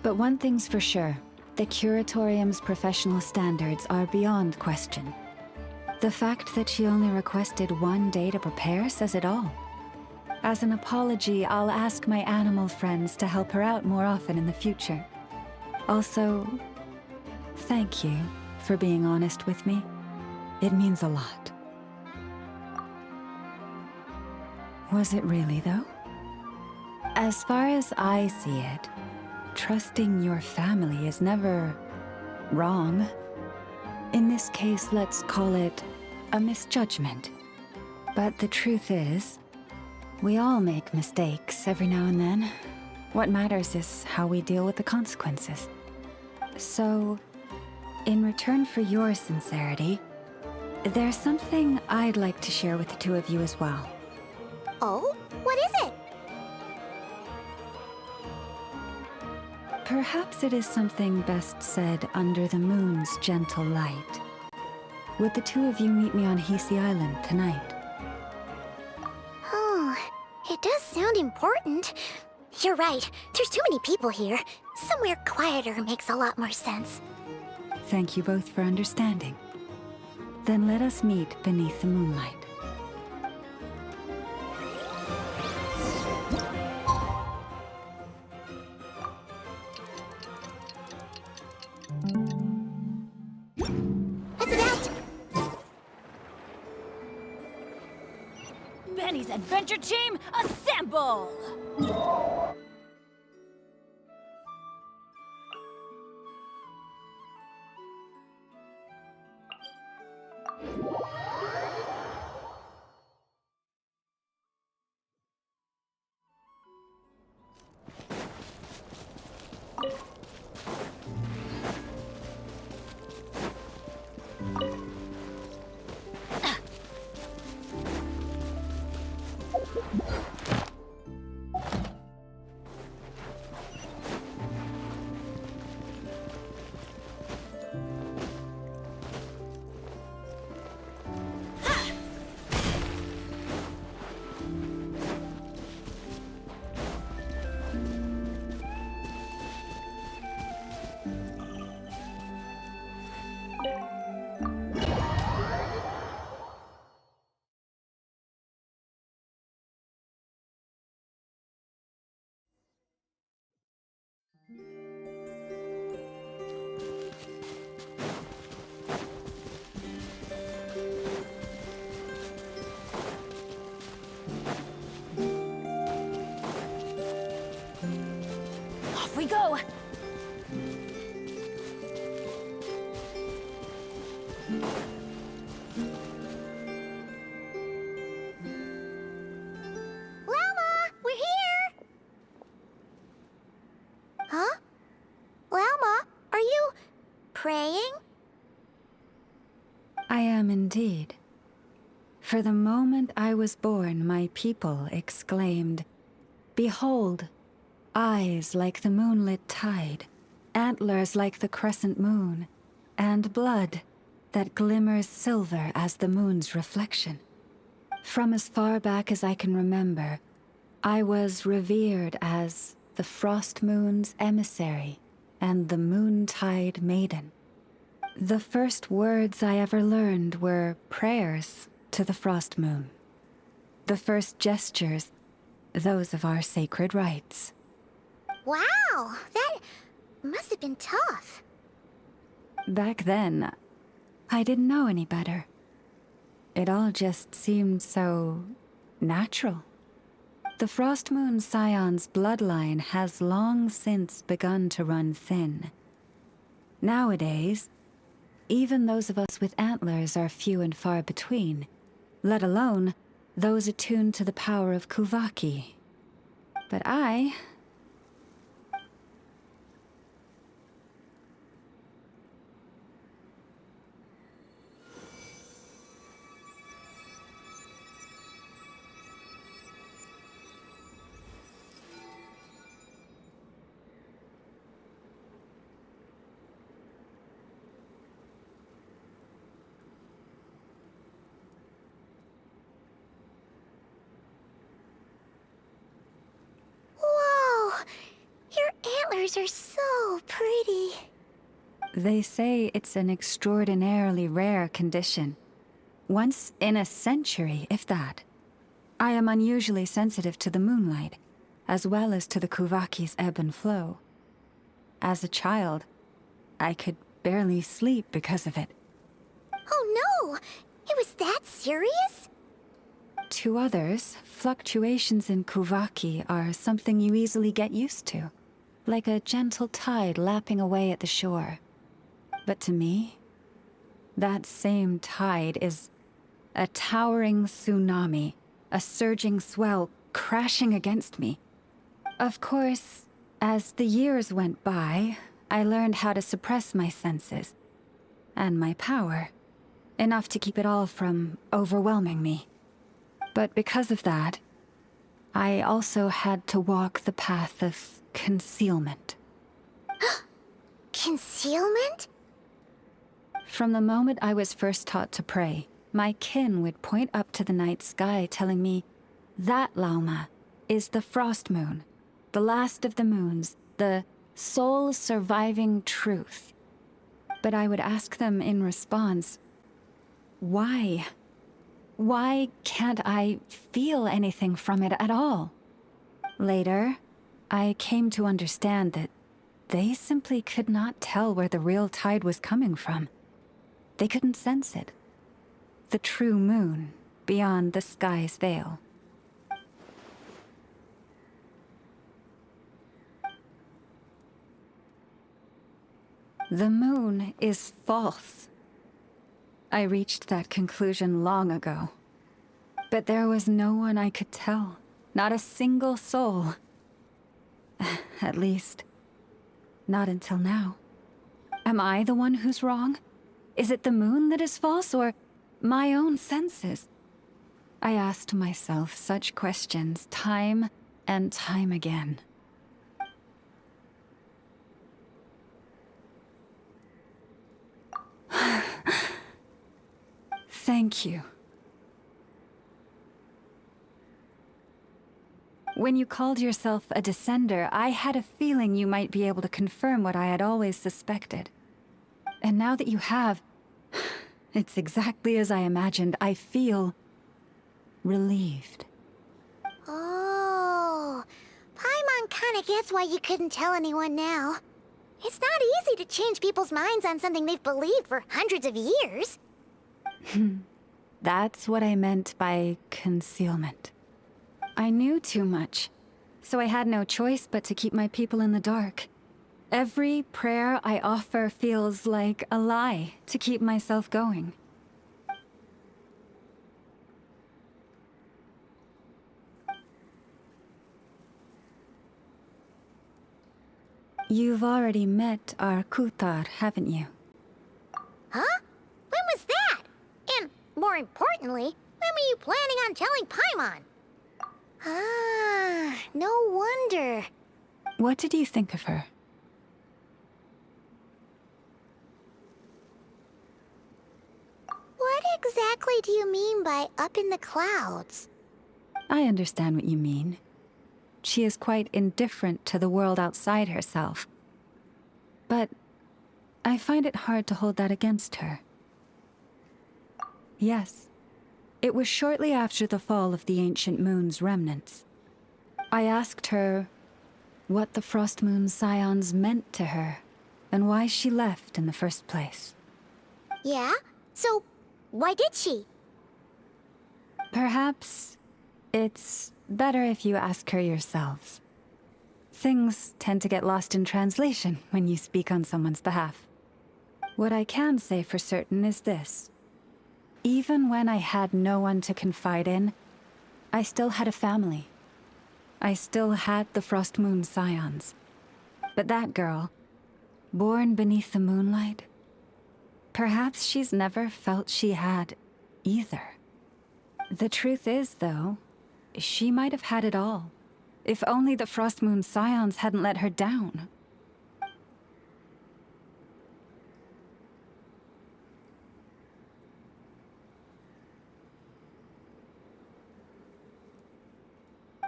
But one thing's for sure. The Curatorium's professional standards are beyond question. The fact that she only requested 1 day to prepare says it all. As an apology, I'll ask my animal friends to help her out more often in the future. Also, thank you for being honest with me. It means a lot. Was it really, though? As far as I see it, trusting your family is never wrong. In this case, let's call it a misjudgment. But the truth is, we all make mistakes every now and then. What matters is how we deal with the consequences. So, in return for your sincerity, there's something I'd like to share with the 2 of you as well. Oh? What is it? Perhaps it is something best said under the moon's gentle light. Would the two of you meet me on Hisi Island tonight? Oh, it does sound important. You're right. There's too many people here. Somewhere quieter makes a lot more sense. Thank you both for understanding. Then let us meet beneath the moonlight. What's that? Benny's adventure team, assemble! Off we go! Llama, we're here! Huh? Llama, are you praying? I am indeed. For the moment I was born, my people exclaimed, "Behold, eyes like the moonlit tide, antlers like the crescent moon, and blood that glimmers silver as the moon's reflection." From as far back as I can remember, I was revered as the Frost Moon's emissary and the Moontide Maiden. The first words I ever learned were prayers to the Frost Moon. The first gestures, those of our sacred rites. Wow, that must have been tough. Back then, I didn't know any better. It all just seemed so natural. The Frost Moon Scion's bloodline has long since begun to run thin. Nowadays, even those of us with antlers are few and far between, let alone those attuned to the power of Kuvaki. But I... Whoa! Your antlers are so pretty. They say it's an extraordinarily rare condition. Once in a century, if that. I am unusually sensitive to the moonlight, as well as to the Kuvaki's ebb and flow. As a child, I could barely sleep because of it. Oh no! It was that serious? To others, fluctuations in Kuvaki are something you easily get used to, like a gentle tide lapping away at the shore. But to me, that same tide is a towering tsunami, a surging swell crashing against me. Of course, as the years went by, I learned how to suppress my senses and my power, enough to keep it all from overwhelming me. But because of that, I also had to walk the path of concealment. Concealment? From the moment I was first taught to pray, my kin would point up to the night sky telling me, that Lauma is the frost moon, the last of the moons, the sole surviving truth. But I would ask them in response, why? Why can't I feel anything from it at all? Later, I came to understand that they simply could not tell where the real tide was coming from. They couldn't sense it. The true moon beyond the sky's veil. The moon is false. I reached that conclusion long ago. But there was no one I could tell. Not a single soul. At least, not until now. Am I the one who's wrong? Is it the moon that is false, or my own senses? I asked myself such questions time and time again. Thank you. When you called yourself a descender, I had a feeling you might be able to confirm what I had always suspected. And now that you have, it's exactly as I imagined. I feel relieved. Oh, Paimon kinda gets why you couldn't tell anyone now. It's not easy to change people's minds on something they've believed for hundreds of years. That's what I meant by concealment. I knew too much, so I had no choice but to keep my people in the dark. Every prayer I offer feels like a lie to keep myself going. You've already met our Kutar, haven't you? Huh? When was that? And, more importantly, when were you planning on telling Paimon? Ah, no wonder. What did you think of her? What exactly do you mean by up in the clouds? I understand what you mean. She is quite indifferent to the world outside herself. But I find it hard to hold that against her. Yes, it was shortly after the fall of the ancient moon's remnants. I asked her what the Frost Moon Scions meant to her, and why she left in the first place. Yeah? So, why did she? Perhaps it's better if you ask her yourselves. Things tend to get lost in translation when you speak on someone's behalf. What I can say for certain is this. Even when I had no one to confide in, I still had a family. I still had the Frost Moon Scions. But that girl, born beneath the moonlight, perhaps she's never felt she had either. The truth is, though, she might have had it all, if only the Frost Moon Scions hadn't let her down.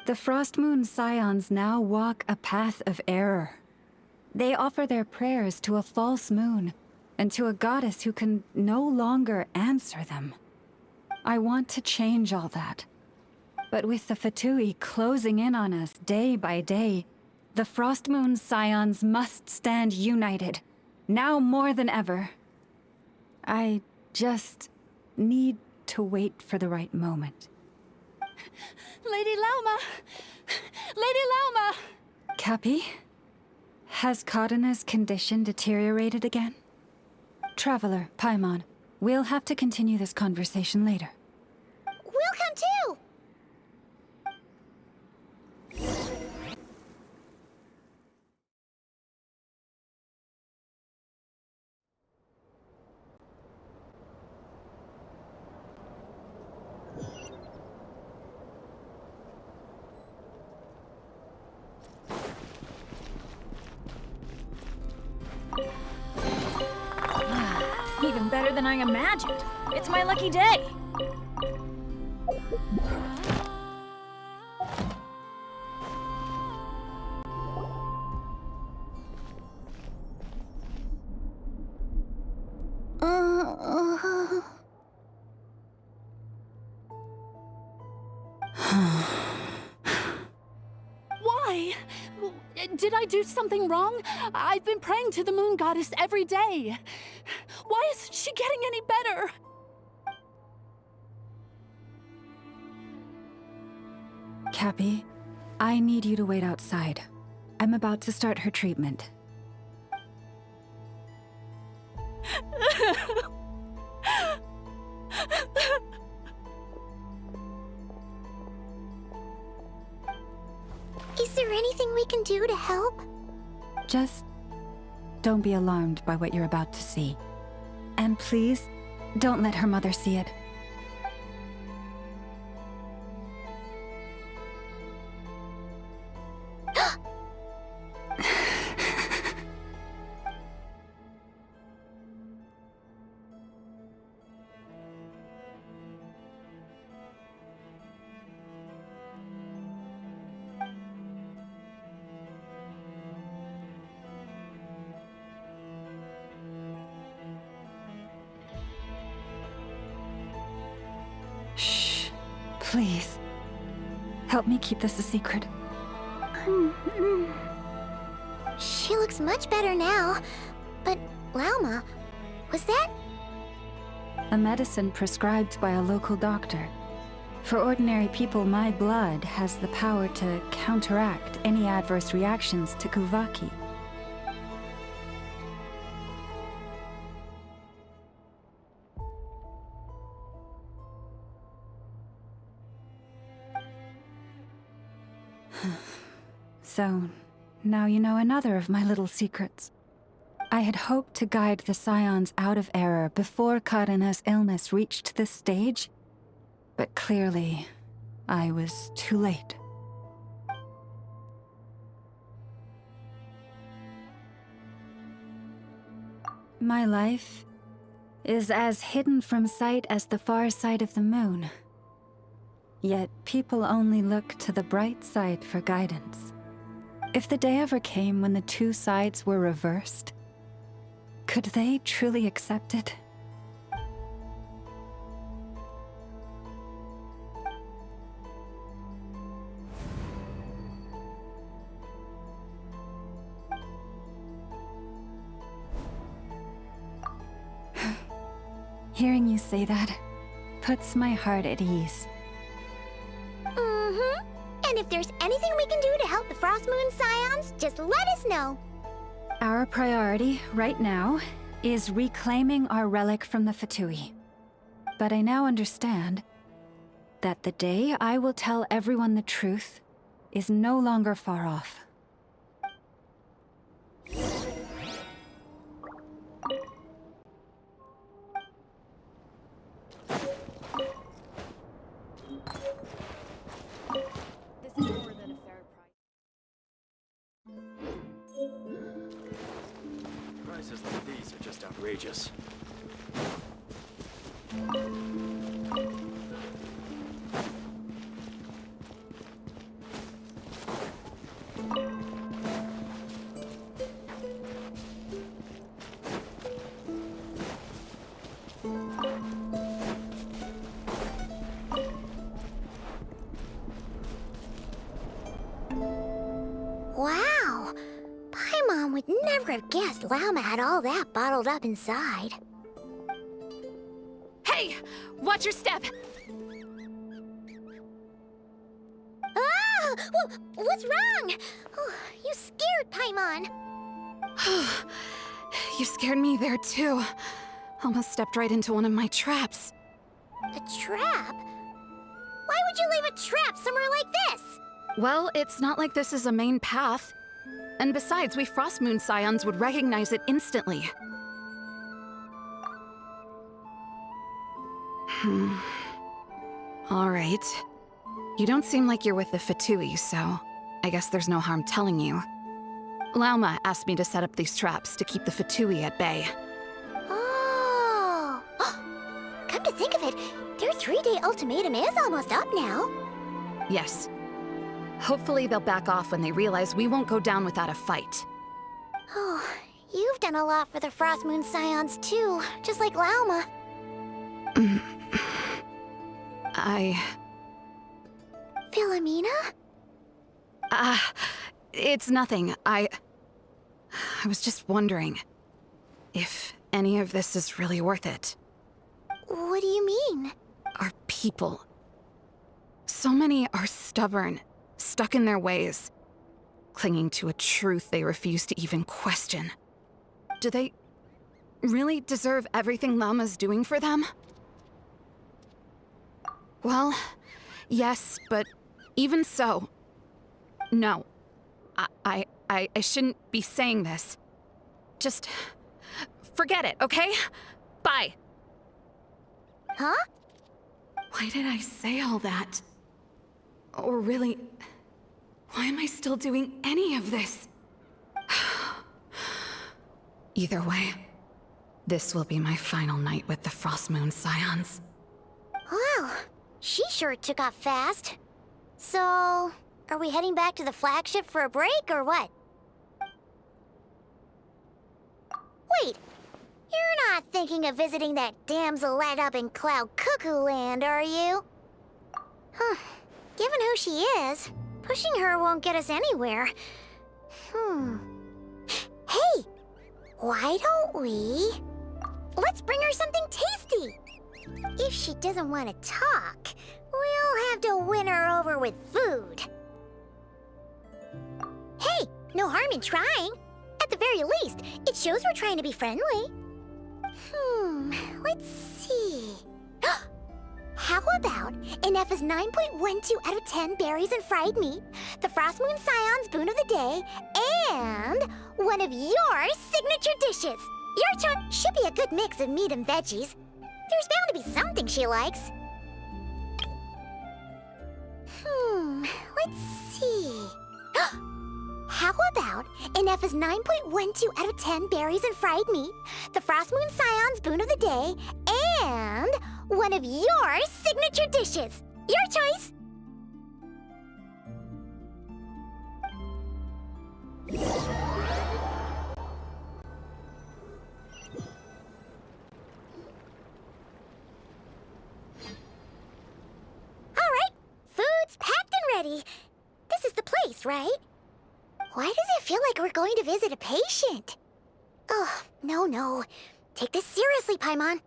The Frost Moon Scions now walk a path of error. They offer their prayers to a false moon, and to a goddess who can no longer answer them. I want to change all that. But with the Fatui closing in on us day by day, the Frost Moon Scions must stand united, now more than ever. I just need to wait for the right moment. Lady Lauma! Lady Lauma! Cappy? Has Kadena's condition deteriorated again? Traveler, Paimon, we'll have to continue this conversation later. We'll come too! even better than I imagined. It's my lucky day. Why? Did I do something wrong? I've been praying to the moon goddess every day. Why isn't she getting any better? Cappy, I need you to wait outside. I'm about to start her treatment. Is there anything we can do to help? Just don't be alarmed by what you're about to see. And please, don't let her mother see it. Shh. Please. Help me keep this a secret. She looks much better now. But, Lauma, was that? A medicine prescribed by a local doctor. For ordinary people, my blood has the power to counteract any adverse reactions to Kuvaki. So, now you know another of my little secrets. I had hoped to guide the Scions out of error before Karina's illness reached this stage, but clearly, I was too late. My life is as hidden from sight as the far side of the moon. Yet people only look to the bright side for guidance. If the day ever came when the two sides were reversed, could they truly accept it? Hearing you say that puts my heart at ease. And if there's anything we can do to help the Frost Moon Scions, just let us know. Our priority, right now, is reclaiming our relic from the Fatui. But I now understand that the day I will tell everyone the truth is no longer far off. This is more than a fair price. Prices like these are just outrageous. Wow! Paimon would never have guessed Lauma had all that bottled up inside. Hey! Watch your step! Ah! What's wrong? Oh, you scared Paimon. You scared me there too. Almost stepped right into one of my traps. A trap? Why would you leave a trap somewhere like this? Well, it's not like this is a main path. And besides, we Frostmoon Scions would recognize it instantly. Alright. You don't seem like you're with the Fatui, so I guess there's no harm telling you. Lauma asked me to set up these traps to keep the Fatui at bay. Oh! 3-day ultimatum is almost up now. Yes. Hopefully they'll back off when they realize we won't go down without a fight. Oh, you've done a lot for the Frost Moon Scions too, just like Lauma. Philomena? It's nothing. I was just wondering if any of this is really worth it. What do you mean? Our people. So many are stubborn, stuck in their ways, clinging to a truth they refuse to even question. Do they really deserve everything Lauma's doing for them? Well, yes, but even so, no. I shouldn't be saying this. Just forget it, okay? Bye. Huh? Why did I say all that? Or really, why am I still doing any of this? Either way, this will be my final night with the Frost Moon Scions. Wow, she sure took off fast. So, are we heading back to the flagship for a break, or what? Wait, you're not thinking of visiting that damsel up in Cloud Cuckoo Land, are you? Huh, given who she is, pushing her won't get us anywhere. Hey, why don't we... Let's bring her something tasty! If she doesn't want to talk, we'll have to win her over with food. Hey, no harm in trying. At the very least, it shows we're trying to be friendly. Let's see. How about an F is 9.12 out of 10 berries and fried meat, the Frost Moon Scion's boon of the day, and one of your signature dishes. Your choice should be a good mix of meat and veggies. There's bound to be something she likes. Let's see. How about an F is 9.12 out of 10 berries and fried meat, the Frost Moon Scion's boon of the day, and one of your signature dishes. Your choice. All right, food's packed and ready. This is the place, right? Why does it feel like we're going to visit a patient? Oh, no. Take this seriously, Paimon.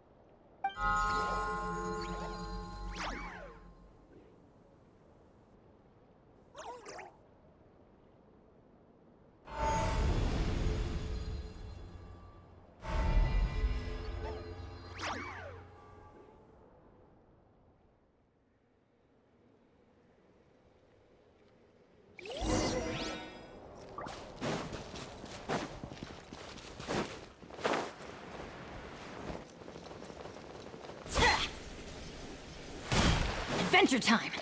Adventure time!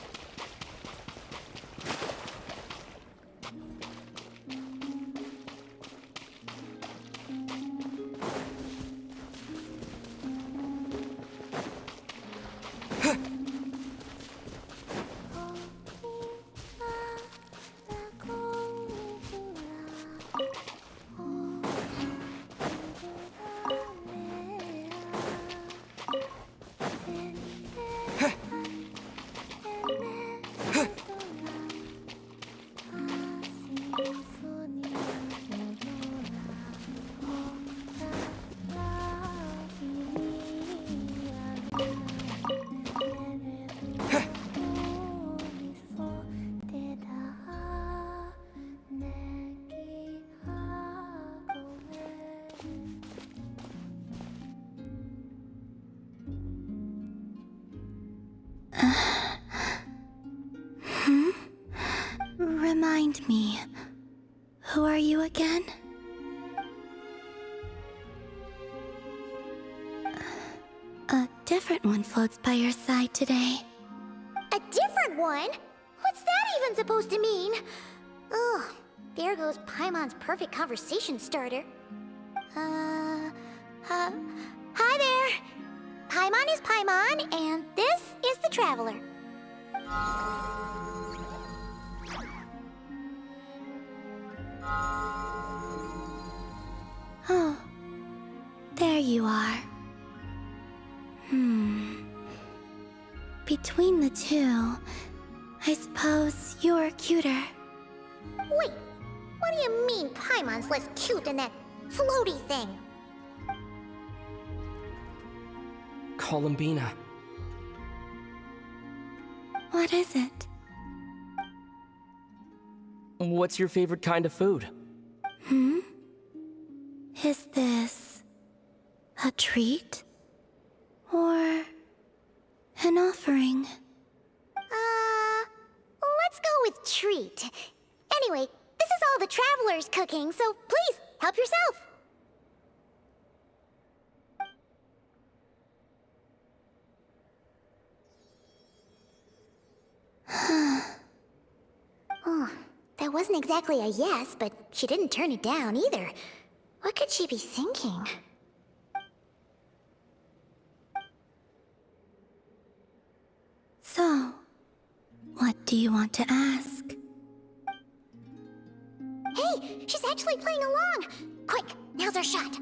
Remind me, who are you again? A different one floats by your side today. A different one? What's that even supposed to mean? Ugh, there goes Paimon's perfect conversation starter. Hi there. Paimon is Paimon, and this is the Traveler. Oh, there you are. Between the two, I suppose you're cuter. Wait, what do you mean Paimon's less cute than that floaty thing? Columbina. What is it? What's your favorite kind of food? Is this a treat? Or an offering? Let's go with treat. Anyway, this is all the Traveler's cooking, so please, help yourself. Oh, that wasn't exactly a yes, but she didn't turn it down either. What could she be thinking? So, what do you want to ask? Hey, she's actually playing along! Quick, now's our shot.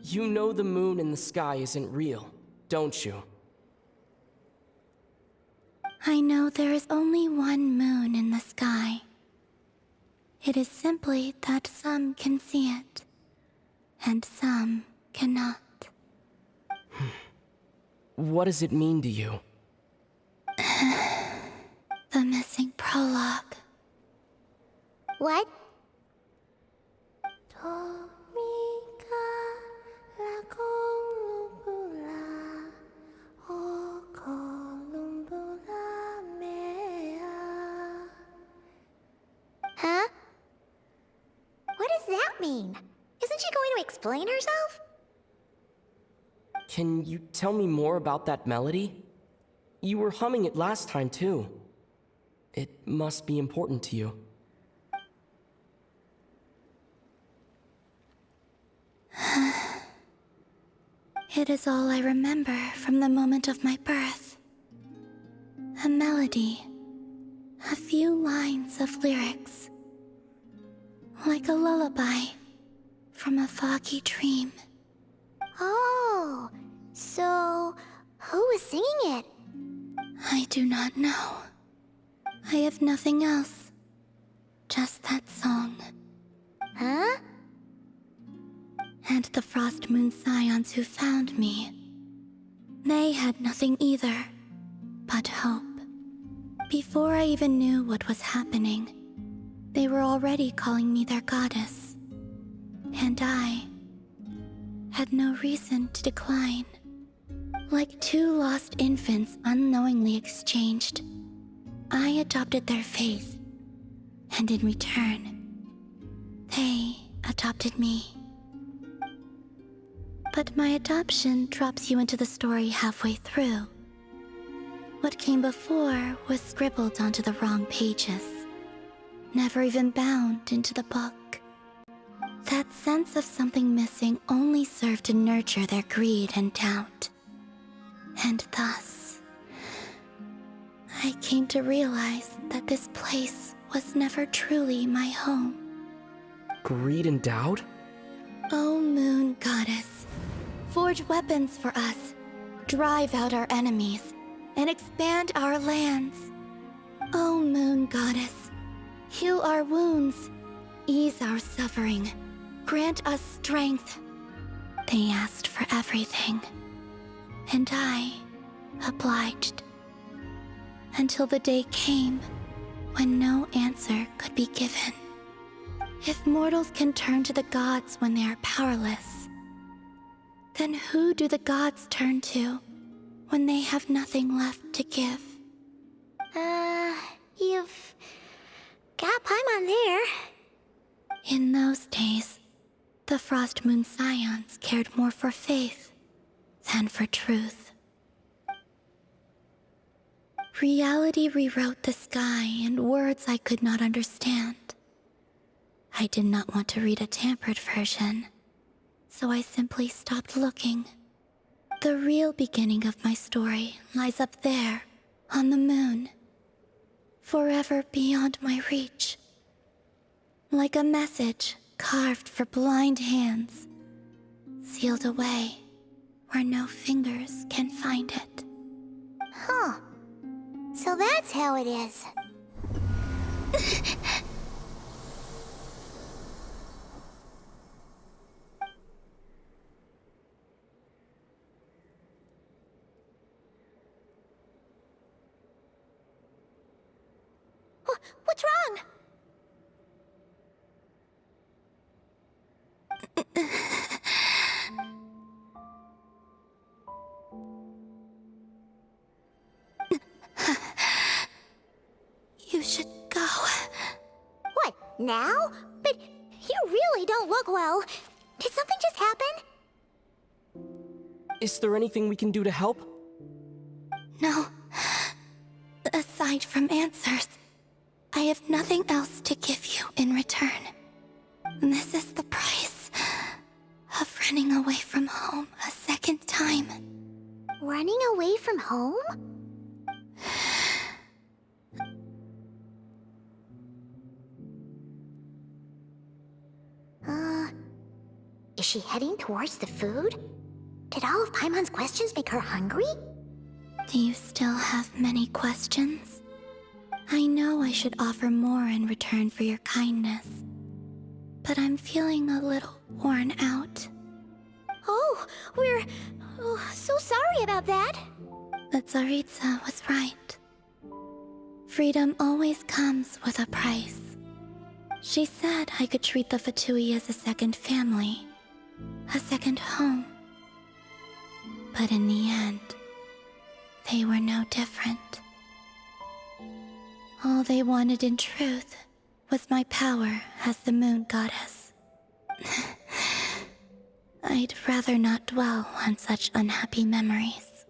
You know the moon in the sky isn't real, don't you? I know there is only one moon in the sky. It is simply that some can see it, and some cannot. What does it mean to you? The missing prologue. What? Huh? What does that mean? Isn't she going to explain herself? Can you tell me more about that melody? You were humming it last time, too. It must be important to you. It is all I remember from the moment of my birth. A melody. A few lines of lyrics. Like a lullaby from a foggy dream. Oh, so who was singing it? I do not know. I have nothing else. Just that song. Huh? And the Frost Moon Scions who found me. They had nothing either, but hope. Before I even knew what was happening, they were already calling me their goddess. And I had no reason to decline. Like two lost infants unknowingly exchanged, I adopted their faith. And in return, they adopted me. But my adoption drops you into the story halfway through. What came before was scribbled onto the wrong pages, never even bound into the book. That sense of something missing only served to nurture their greed and doubt. And thus, I came to realize that this place was never truly my home. Greed and doubt? O Moon Goddess, forge weapons for us, drive out our enemies, and expand our lands. O Moon Goddess, heal our wounds, ease our suffering, grant us strength. They asked for everything, and I obliged. Until the day came when no answer could be given. If mortals can turn to the gods when they are powerless, then who do the gods turn to when they have nothing left to give? You've got Paimon there. In those days, the Frost Moon Scions cared more for faith than for truth. Reality rewrote the sky in words I could not understand. I did not want to read a tampered version, so I simply stopped looking The real beginning of my story lies up there, on the moon. Forever beyond my reach. Like a message carved for blind hands, sealed away where no fingers can find it. Huh. So that's how it is. What's wrong? You should go. What, now? But you really don't look well. Did something just happen? Is there anything we can do to help? No. Aside from answers, I have nothing else to give you in return. This is the price of running away from home a second time. Running away from home? Is she heading towards the food? Did all of Paimon's questions make her hungry? Do you still have many questions? I know I should offer more in return for your kindness, but I'm feeling a little worn out. Oh, we're so sorry about that. The Tsaritsa was right. Freedom always comes with a price. She said I could treat the Fatui as a second family, a second home. But in the end, they were no different. All they wanted in truth was my power as the moon goddess. I'd rather not dwell on such unhappy memories.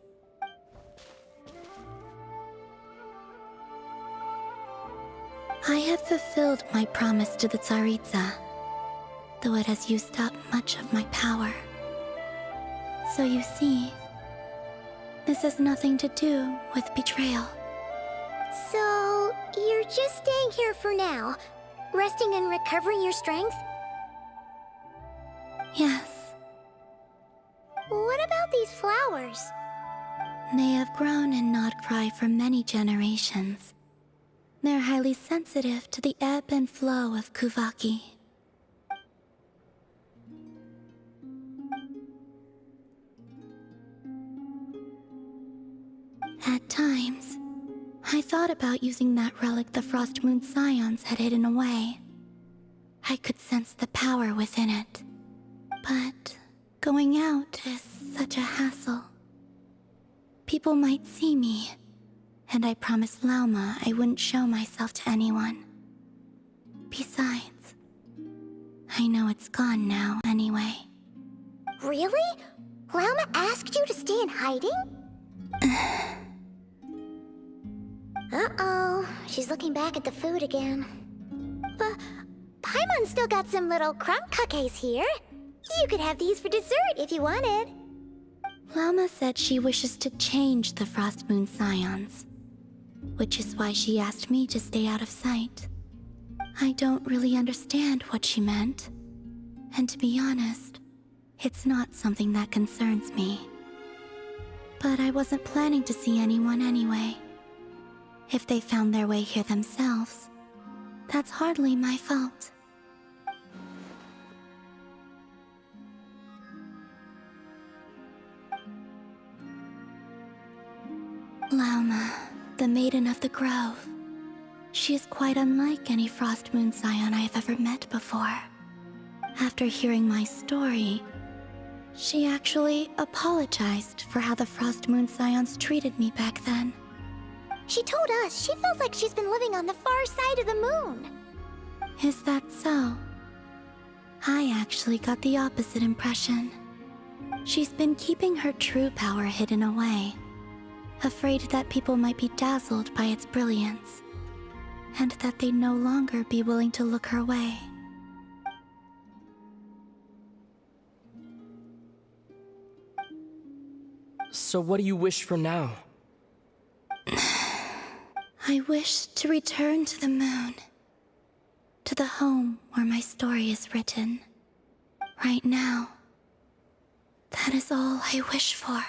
I have fulfilled my promise to the Tsaritsa, though it has used up much of my power. So you see, this has nothing to do with betrayal. So, you're just staying here for now, resting and recovering your strength? Yes, What about these flowers? they have grown in Nodcry for many generations. They're highly sensitive to the ebb and flow of Kuvaki. At times, I thought about using that relic the Frost Moon Scions had hidden away. I could sense the power within it. But going out is such a hassle. People might see me, and I promised Lauma I wouldn't show myself to anyone. Besides, I know it's gone now anyway. Really? Lauma asked you to stay in hiding? Uh-oh, she's looking back at the food again. But Paimon still got some little crumb cupcakes here. You could have these for dessert if you wanted. Lauma said she wishes to change the Frost Moon Scions, which is why she asked me to stay out of sight. I don't really understand what she meant, and to be honest, it's not something that concerns me. But I wasn't planning to see anyone anyway. If they found their way here themselves, that's hardly my fault. Lauma, the Maiden of the Grove. She is quite unlike any Frost Moon Scion I have ever met before. After hearing my story, she actually apologized for how the Frost Moon Scions treated me back then. She told us she feels like she's been living on the far side of the moon. Is that so? I actually got the opposite impression. She's been keeping her true power hidden away, afraid that people might be dazzled by its brilliance, and that they'd no longer be willing to look her way. So what do you wish for now? I wish to return to the moon. To the home where my story is written. Right now. That is all I wish for.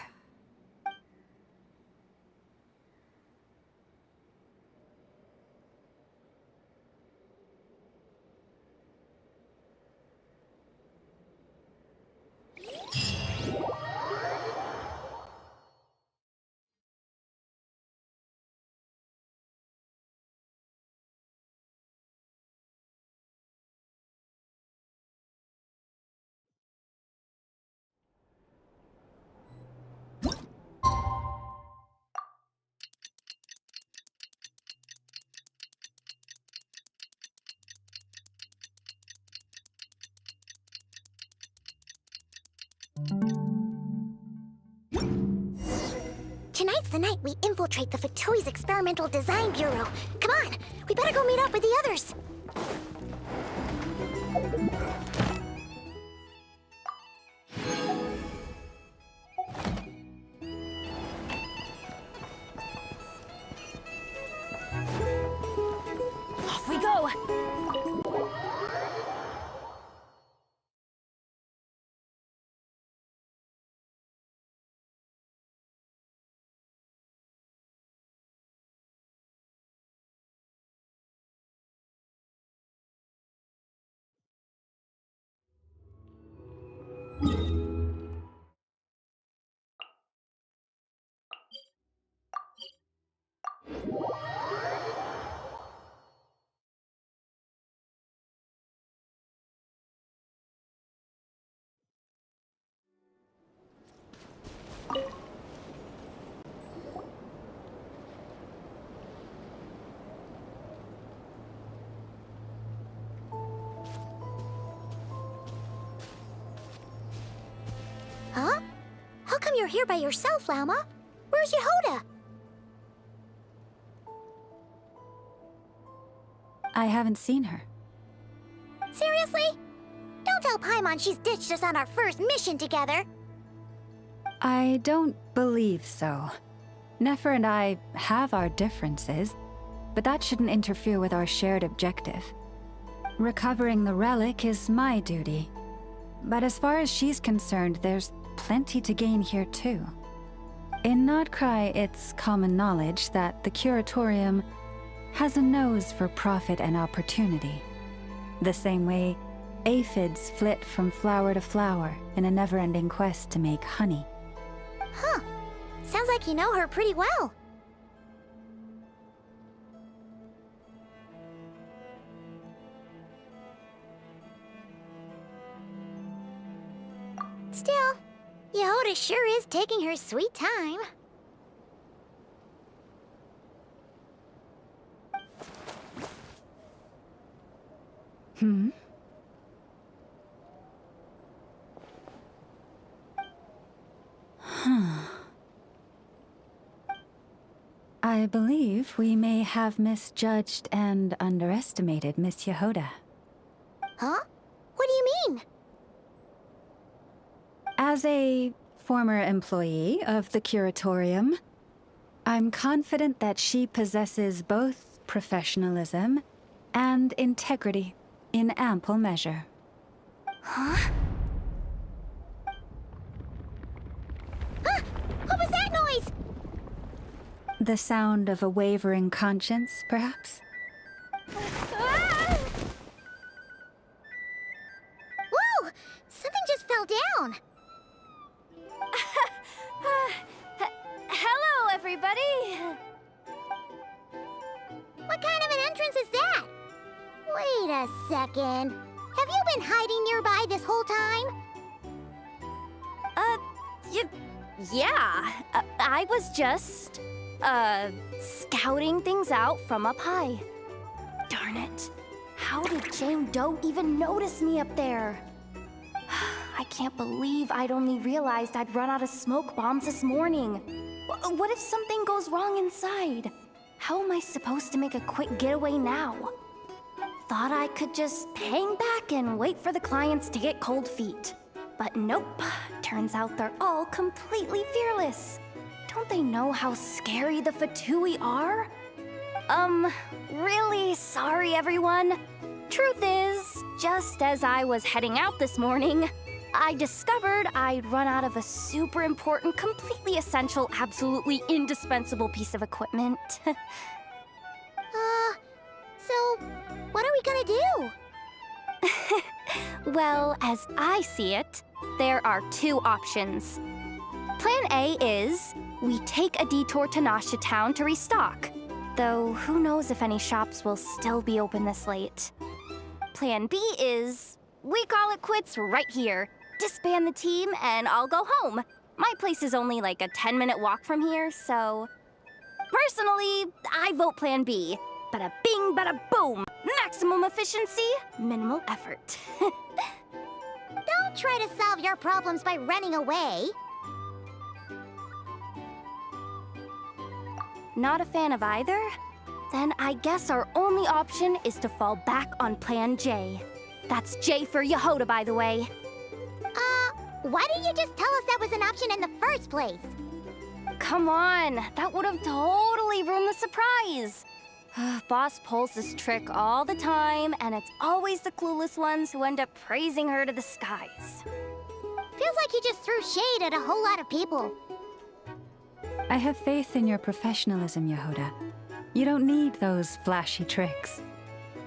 Tonight's the night we infiltrate the Fatoi's Experimental Design Bureau. Come on, we better go meet up with the others. Off we go! Huh? How come you're here by yourself, Lauma? Where's Yehoda? I haven't seen her. Seriously? Don't tell Paimon she's ditched us on our first mission together. I don't believe so. Nefer and I have our differences, but that shouldn't interfere with our shared objective. Recovering the relic is my duty. But as far as she's concerned, there's plenty to gain here too. In Nodcry, it's common knowledge that the Curatorium has a nose for profit and opportunity. The same way aphids flit from flower to flower in a never-ending quest to make honey. Huh. Sounds like you know her pretty well. Still, Yehoda sure is taking her sweet time. Hmm? I believe we may have misjudged and underestimated Miss Yehoda. Huh? What do you mean? As a former employee of the Curatorium, I'm confident that she possesses both professionalism and integrity in ample measure. Huh? Huh? What was that noise? The sound of a wavering conscience, perhaps? Ah! Whoa! Something just fell down. Hello, everybody! What kind of an entrance is that? Wait a second. Have you been hiding nearby this whole time? Yeah. I was just, scouting things out from up high. Darn it. How did Jane Doe even notice me up there? I can't believe I'd only realized I'd run out of smoke bombs this morning. What if something goes wrong inside? How am I supposed to make a quick getaway now? Thought I could just hang back and wait for the clients to get cold feet. But nope. Turns out they're all completely fearless. Don't they know how scary the Fatui are? Really sorry, everyone. Truth is, just as I was heading out this morning, I discovered I'd run out of a super important, completely essential, absolutely indispensable piece of equipment. So, what are we gonna do? Well, as I see it, there are two options. Plan A is we take a detour to Nasha Town to restock, though who knows if any shops will still be open this late. Plan B is we call it quits right here, disband the team, and I'll go home. My place is only like a 10-minute walk from here, so... Personally, I vote Plan B. Bada bing, bada boom! Maximum efficiency, minimal effort. Don't try to solve your problems by running away. Not a fan of either? Then I guess our only option is to fall back on Plan J. That's J for Yehoda, by the way. Why didn't you just tell us that was an option in the first place? Come on, that would have totally ruined the surprise. Boss pulls this trick all the time, and it's always the clueless ones who end up praising her to the skies. Feels like you just threw shade at a whole lot of people. I have faith in your professionalism, Yehoda. You don't need those flashy tricks.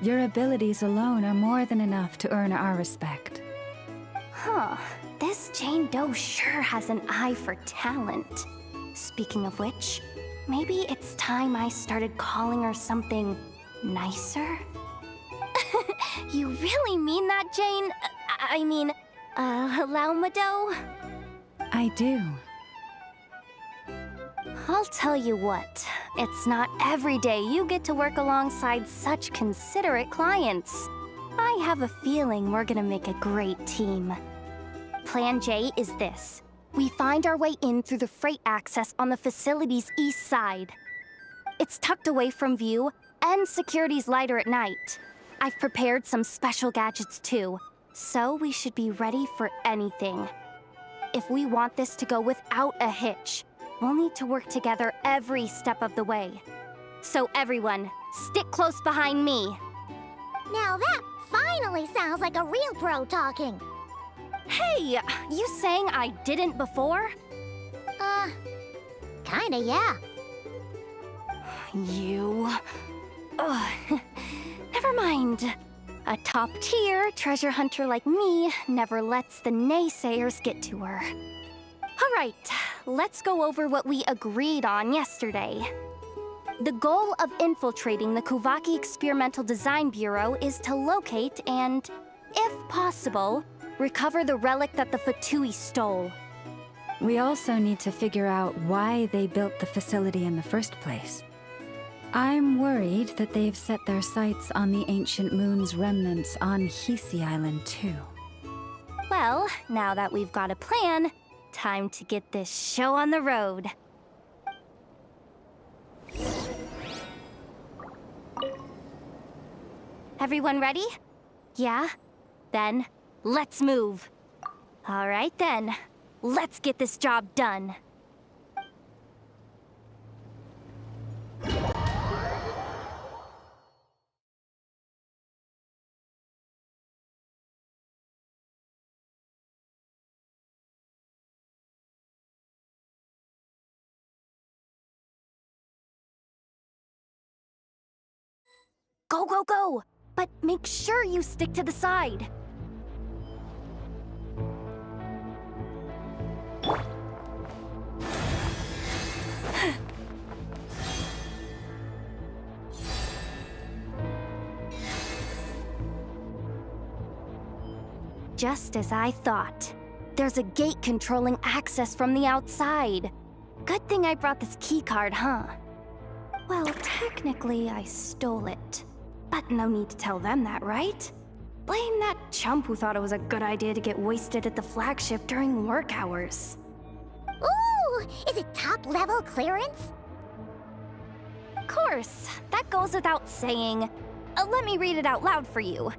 Your abilities alone are more than enough to earn our respect. Huh, this Jane Doe sure has an eye for talent. Speaking of which, maybe it's time I started calling her something nicer? You really mean that, Jane? Lauma Doe? I do. I'll tell you what, it's not every day you get to work alongside such considerate clients. I have a feeling we're gonna make a great team. Plan J is this. We find our way in through the freight access on the facility's east side. It's tucked away from view, and security's lighter at night. I've prepared some special gadgets too, so we should be ready for anything. If we want this to go without a hitch, we'll need to work together every step of the way. So everyone, stick close behind me. Now that finally sounds like a real pro talking. Hey, you saying I didn't before? Kinda, yeah. You... Ugh. Never mind. A top-tier treasure hunter like me never lets the naysayers get to her. All right, let's go over what we agreed on yesterday. The goal of infiltrating the Kuvaki Experimental Design Bureau is to locate and, if possible, recover the relic that the Fatui stole. We also need to figure out why they built the facility in the first place. I'm worried that they've set their sights on the Ancient Moon's remnants on Hisi Island, too. Well, now that we've got a plan, time to get this show on the road. Everyone ready? Yeah? Then, let's move. All right then, let's get this job done. Go, go, go! But make sure you stick to the side. Just as I thought. There's a gate controlling access from the outside. Good thing I brought this keycard, huh? Well, technically, I stole it. But no need to tell them that, right? Blame that chump who thought it was a good idea to get wasted at the flagship during work hours. Ooh! Is it top-level clearance? Of course, that goes without saying. Let me read it out loud for you.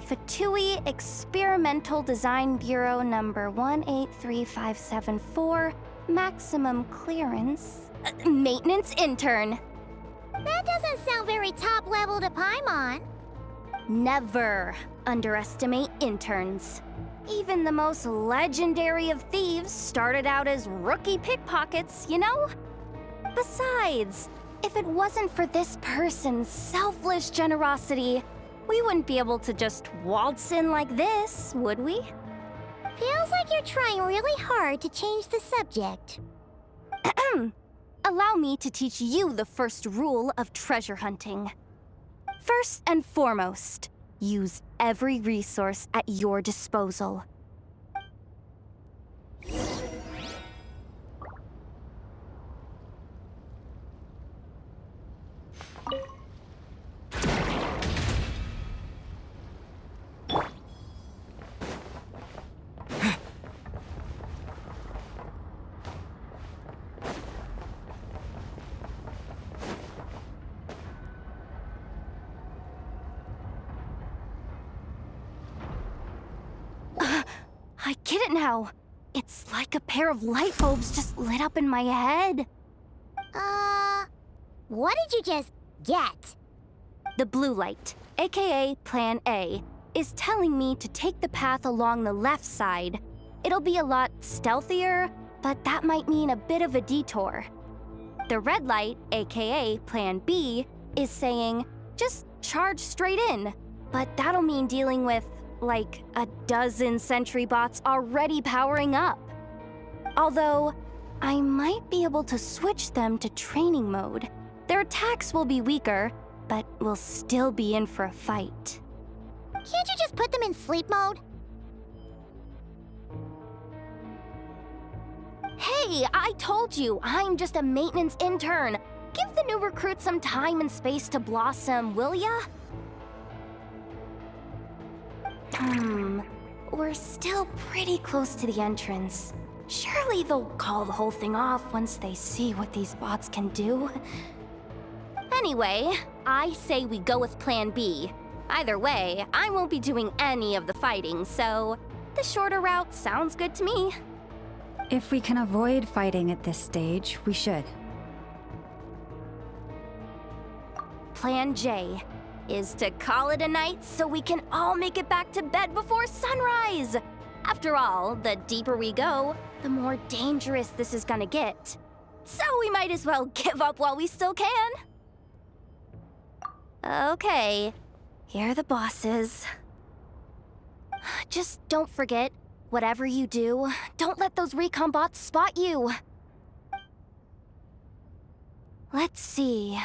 Fatui Experimental Design Bureau number 183574, Maximum clearance. Maintenance intern. That doesn't sound very top level to Paimon. Never underestimate interns. Even the most legendary of thieves started out as rookie pickpockets, you know? Besides, if it wasn't for this person's selfless generosity, we wouldn't be able to just waltz in like this, would we? Feels like you're trying really hard to change the subject. Allow me to teach you the first rule of treasure hunting. First and foremost, use every resource at your disposal. I get it now. It's like a pair of light bulbs just lit up in my head. What did you just get? The blue light, aka Plan A, is telling me to take the path along the left side. It'll be a lot stealthier, but that might mean a bit of a detour. The red light, aka Plan B, is saying, just charge straight in, but that'll mean dealing with like a dozen sentry bots already powering up. Although, I might be able to switch them to training mode. Their attacks will be weaker, but we'll still be in for a fight. Can't you just put them in sleep mode? Hey, I told you, I'm just a maintenance intern. Give the new recruit some time and space to blossom, will ya? We're still pretty close to the entrance. Surely they'll call the whole thing off once they see what these bots can do. Anyway, I say we go with Plan B. Either way, I won't be doing any of the fighting, so the shorter route sounds good to me. If we can avoid fighting at this stage, we should. Plan J is to call it a night so we can all make it back to bed before sunrise. After all, the deeper we go, the more dangerous this is gonna get. So we might as well give up while we still can. Okay, here are the bosses. Just don't forget, whatever you do, don't let those recon bots spot you. Let's see.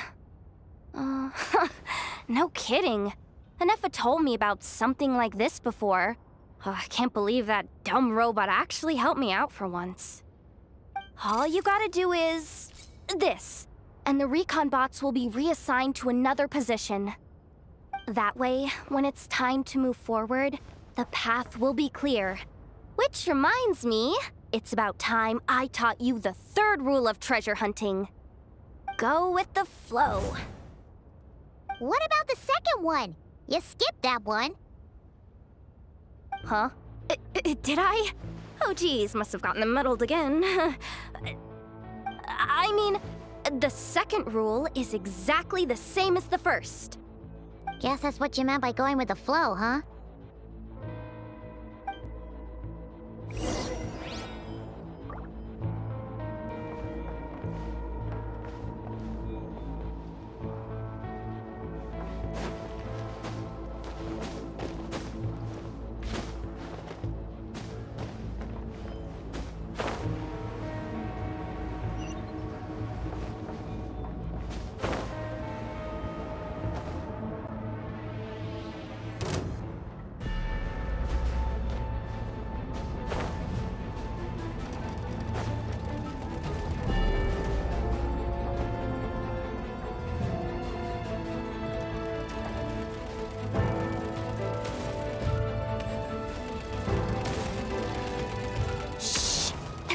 No kidding. Anefa told me about something like this before. I can't believe that dumb robot actually helped me out for once. All you gotta do is this, and the recon bots will be reassigned to another position. That way, when it's time to move forward, the path will be clear. Which reminds me, it's about time I taught you the third rule of treasure hunting. Go with the flow. What about the second one? You skipped that one. Huh? Did I? Oh geez, must have gotten them muddled again. I mean, the second rule is exactly the same as the first. Guess that's what you meant by going with the flow, huh?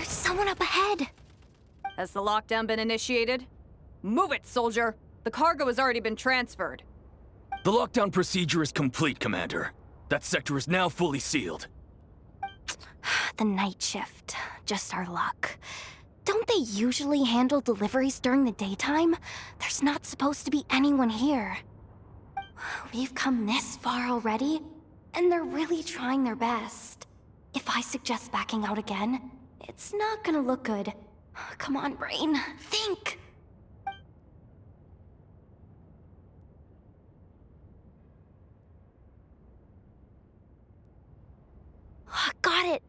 Someone up ahead! Has the lockdown been initiated? Move it, soldier! The cargo has already been transferred. The lockdown procedure is complete, Commander. That sector is now fully sealed. The night shift. Just our luck. Don't they usually handle deliveries during the daytime? There's not supposed to be anyone here. We've come this far already, and they're really trying their best. If I suggest backing out again, it's not gonna look good. Come on, brain, think! Got it!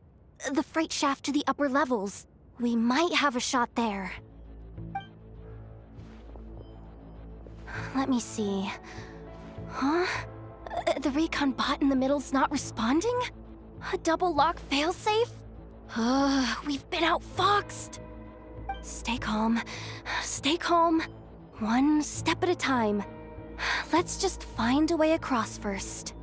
The freight shaft to the upper levels. We might have a shot there. Let me see. Huh? The recon bot in the middle's not responding? A double lock failsafe? We've been outfoxed! Stay calm. Stay calm. One step at a time. Let's just find a way across first.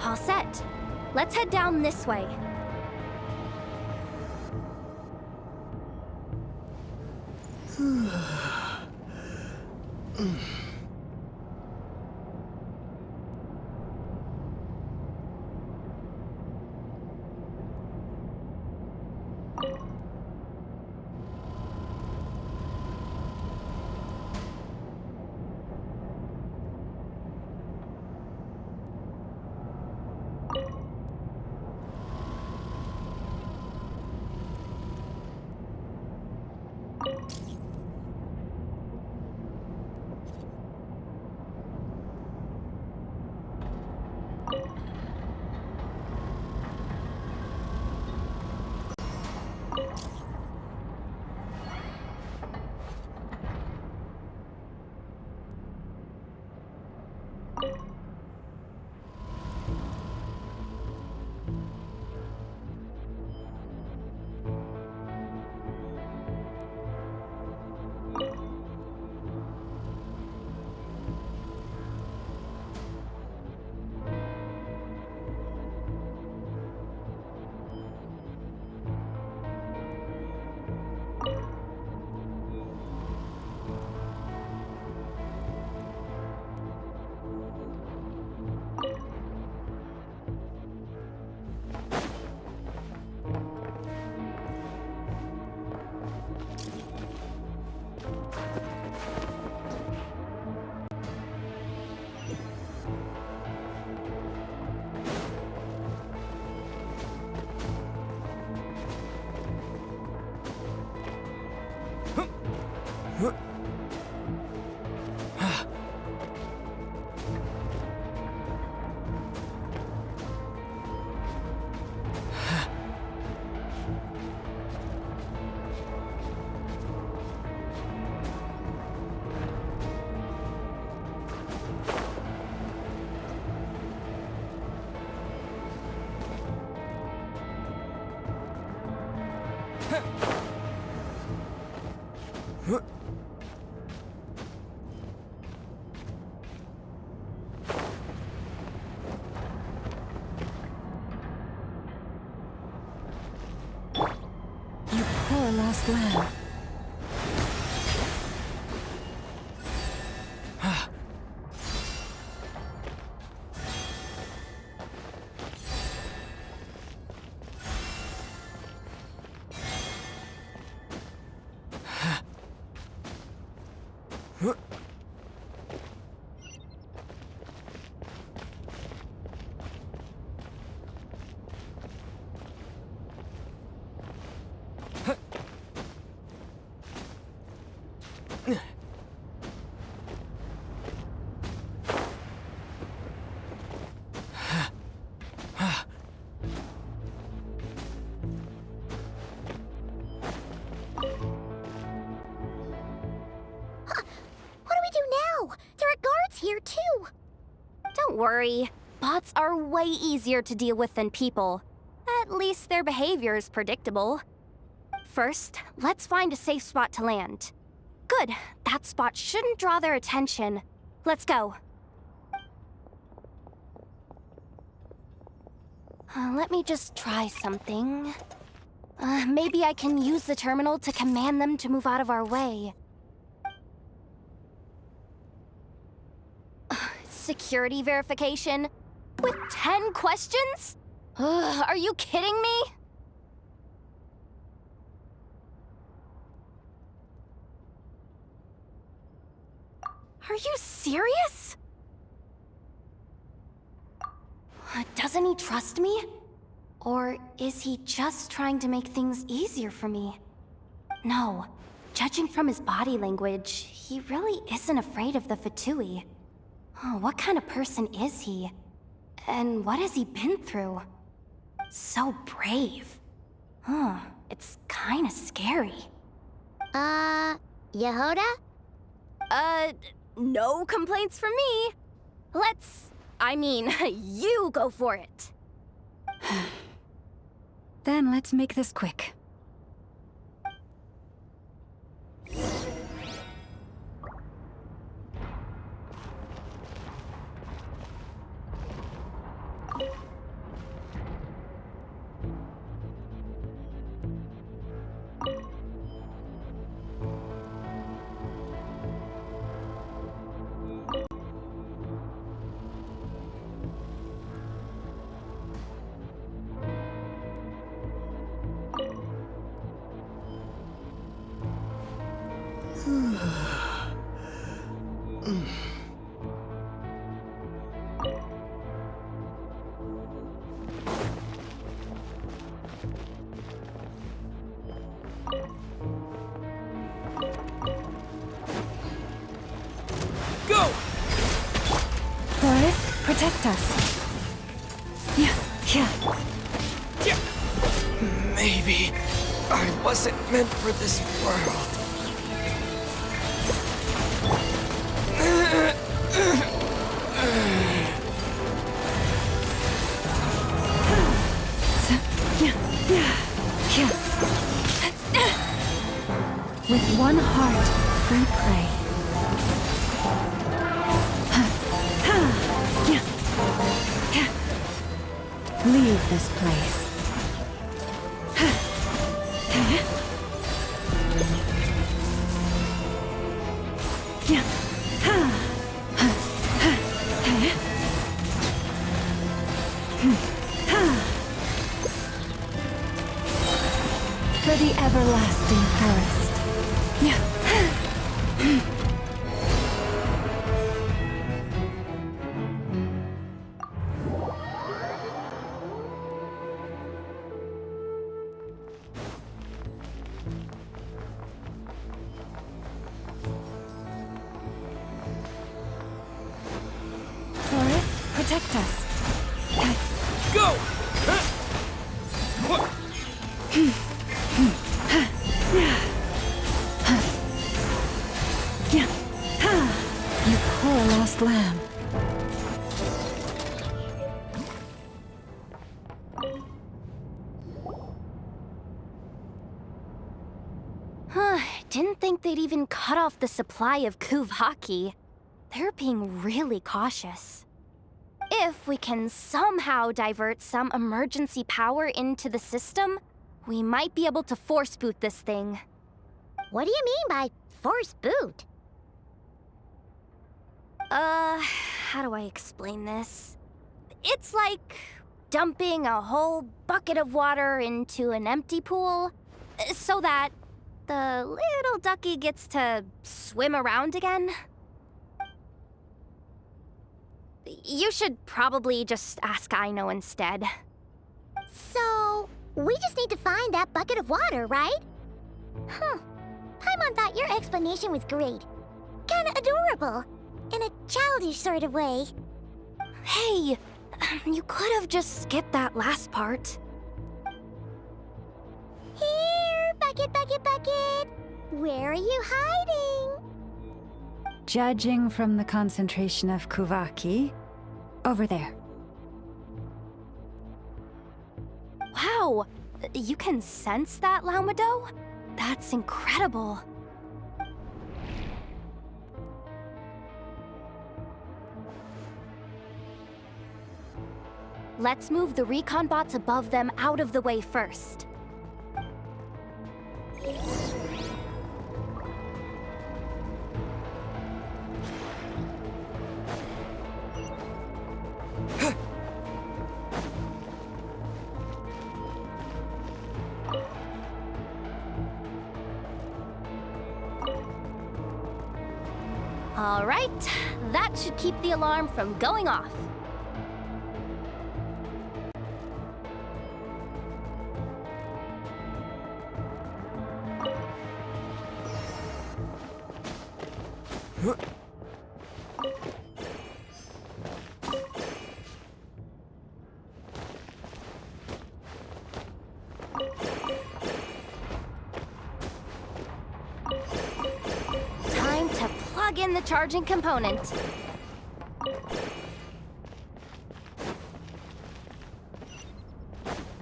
All set. Let's head down this way. Poor lost lamb. worry. Bots are way easier to deal with than people. At least their behavior is predictable. First, let's find a safe spot to land. Good. That spot shouldn't draw their attention. Let's go. Let me just try something. Maybe I can use the terminal to command them to move out of our way. Security verification? With 10 questions? Are you kidding me? Are you serious? Doesn't he trust me? Or is he just trying to make things easier for me? No. Judging from his body language, he really isn't afraid of the Fatui. Oh, what kind of person is he? And what has he been through? So brave. It's kinda scary. Yehoda? No complaints from me. You go for it. Then let's make this quick. Go! Forest, protect us. Yeah. Maybe I wasn't meant for this world. With one heart, we pray. Leave this place. For the everlasting forest. Forest, protect us. Go! You poor lost lamb. Didn't think they'd even cut off the supply of Kuvaki. They're being really cautious. If we can somehow divert some emergency power into the system, we might be able to force boot this thing. What do you mean by force boot? How do I explain this? It's like dumping a whole bucket of water into an empty pool, so that the little ducky gets to swim around again. You should probably just ask Aino instead. So, we just need to find that bucket of water, right? Paimon thought your explanation was great. Kinda adorable. In a childish sort of way. Hey, you could have just skipped that last part. Here, bucket, bucket, bucket. Where are you hiding? Judging from the concentration of Kuvaki, Over there. Wow! You can sense that, Laumado? That's incredible. Let's move the recon bots above them out of the way first. All right, that should keep the alarm from going off. Time to plug in the charging component.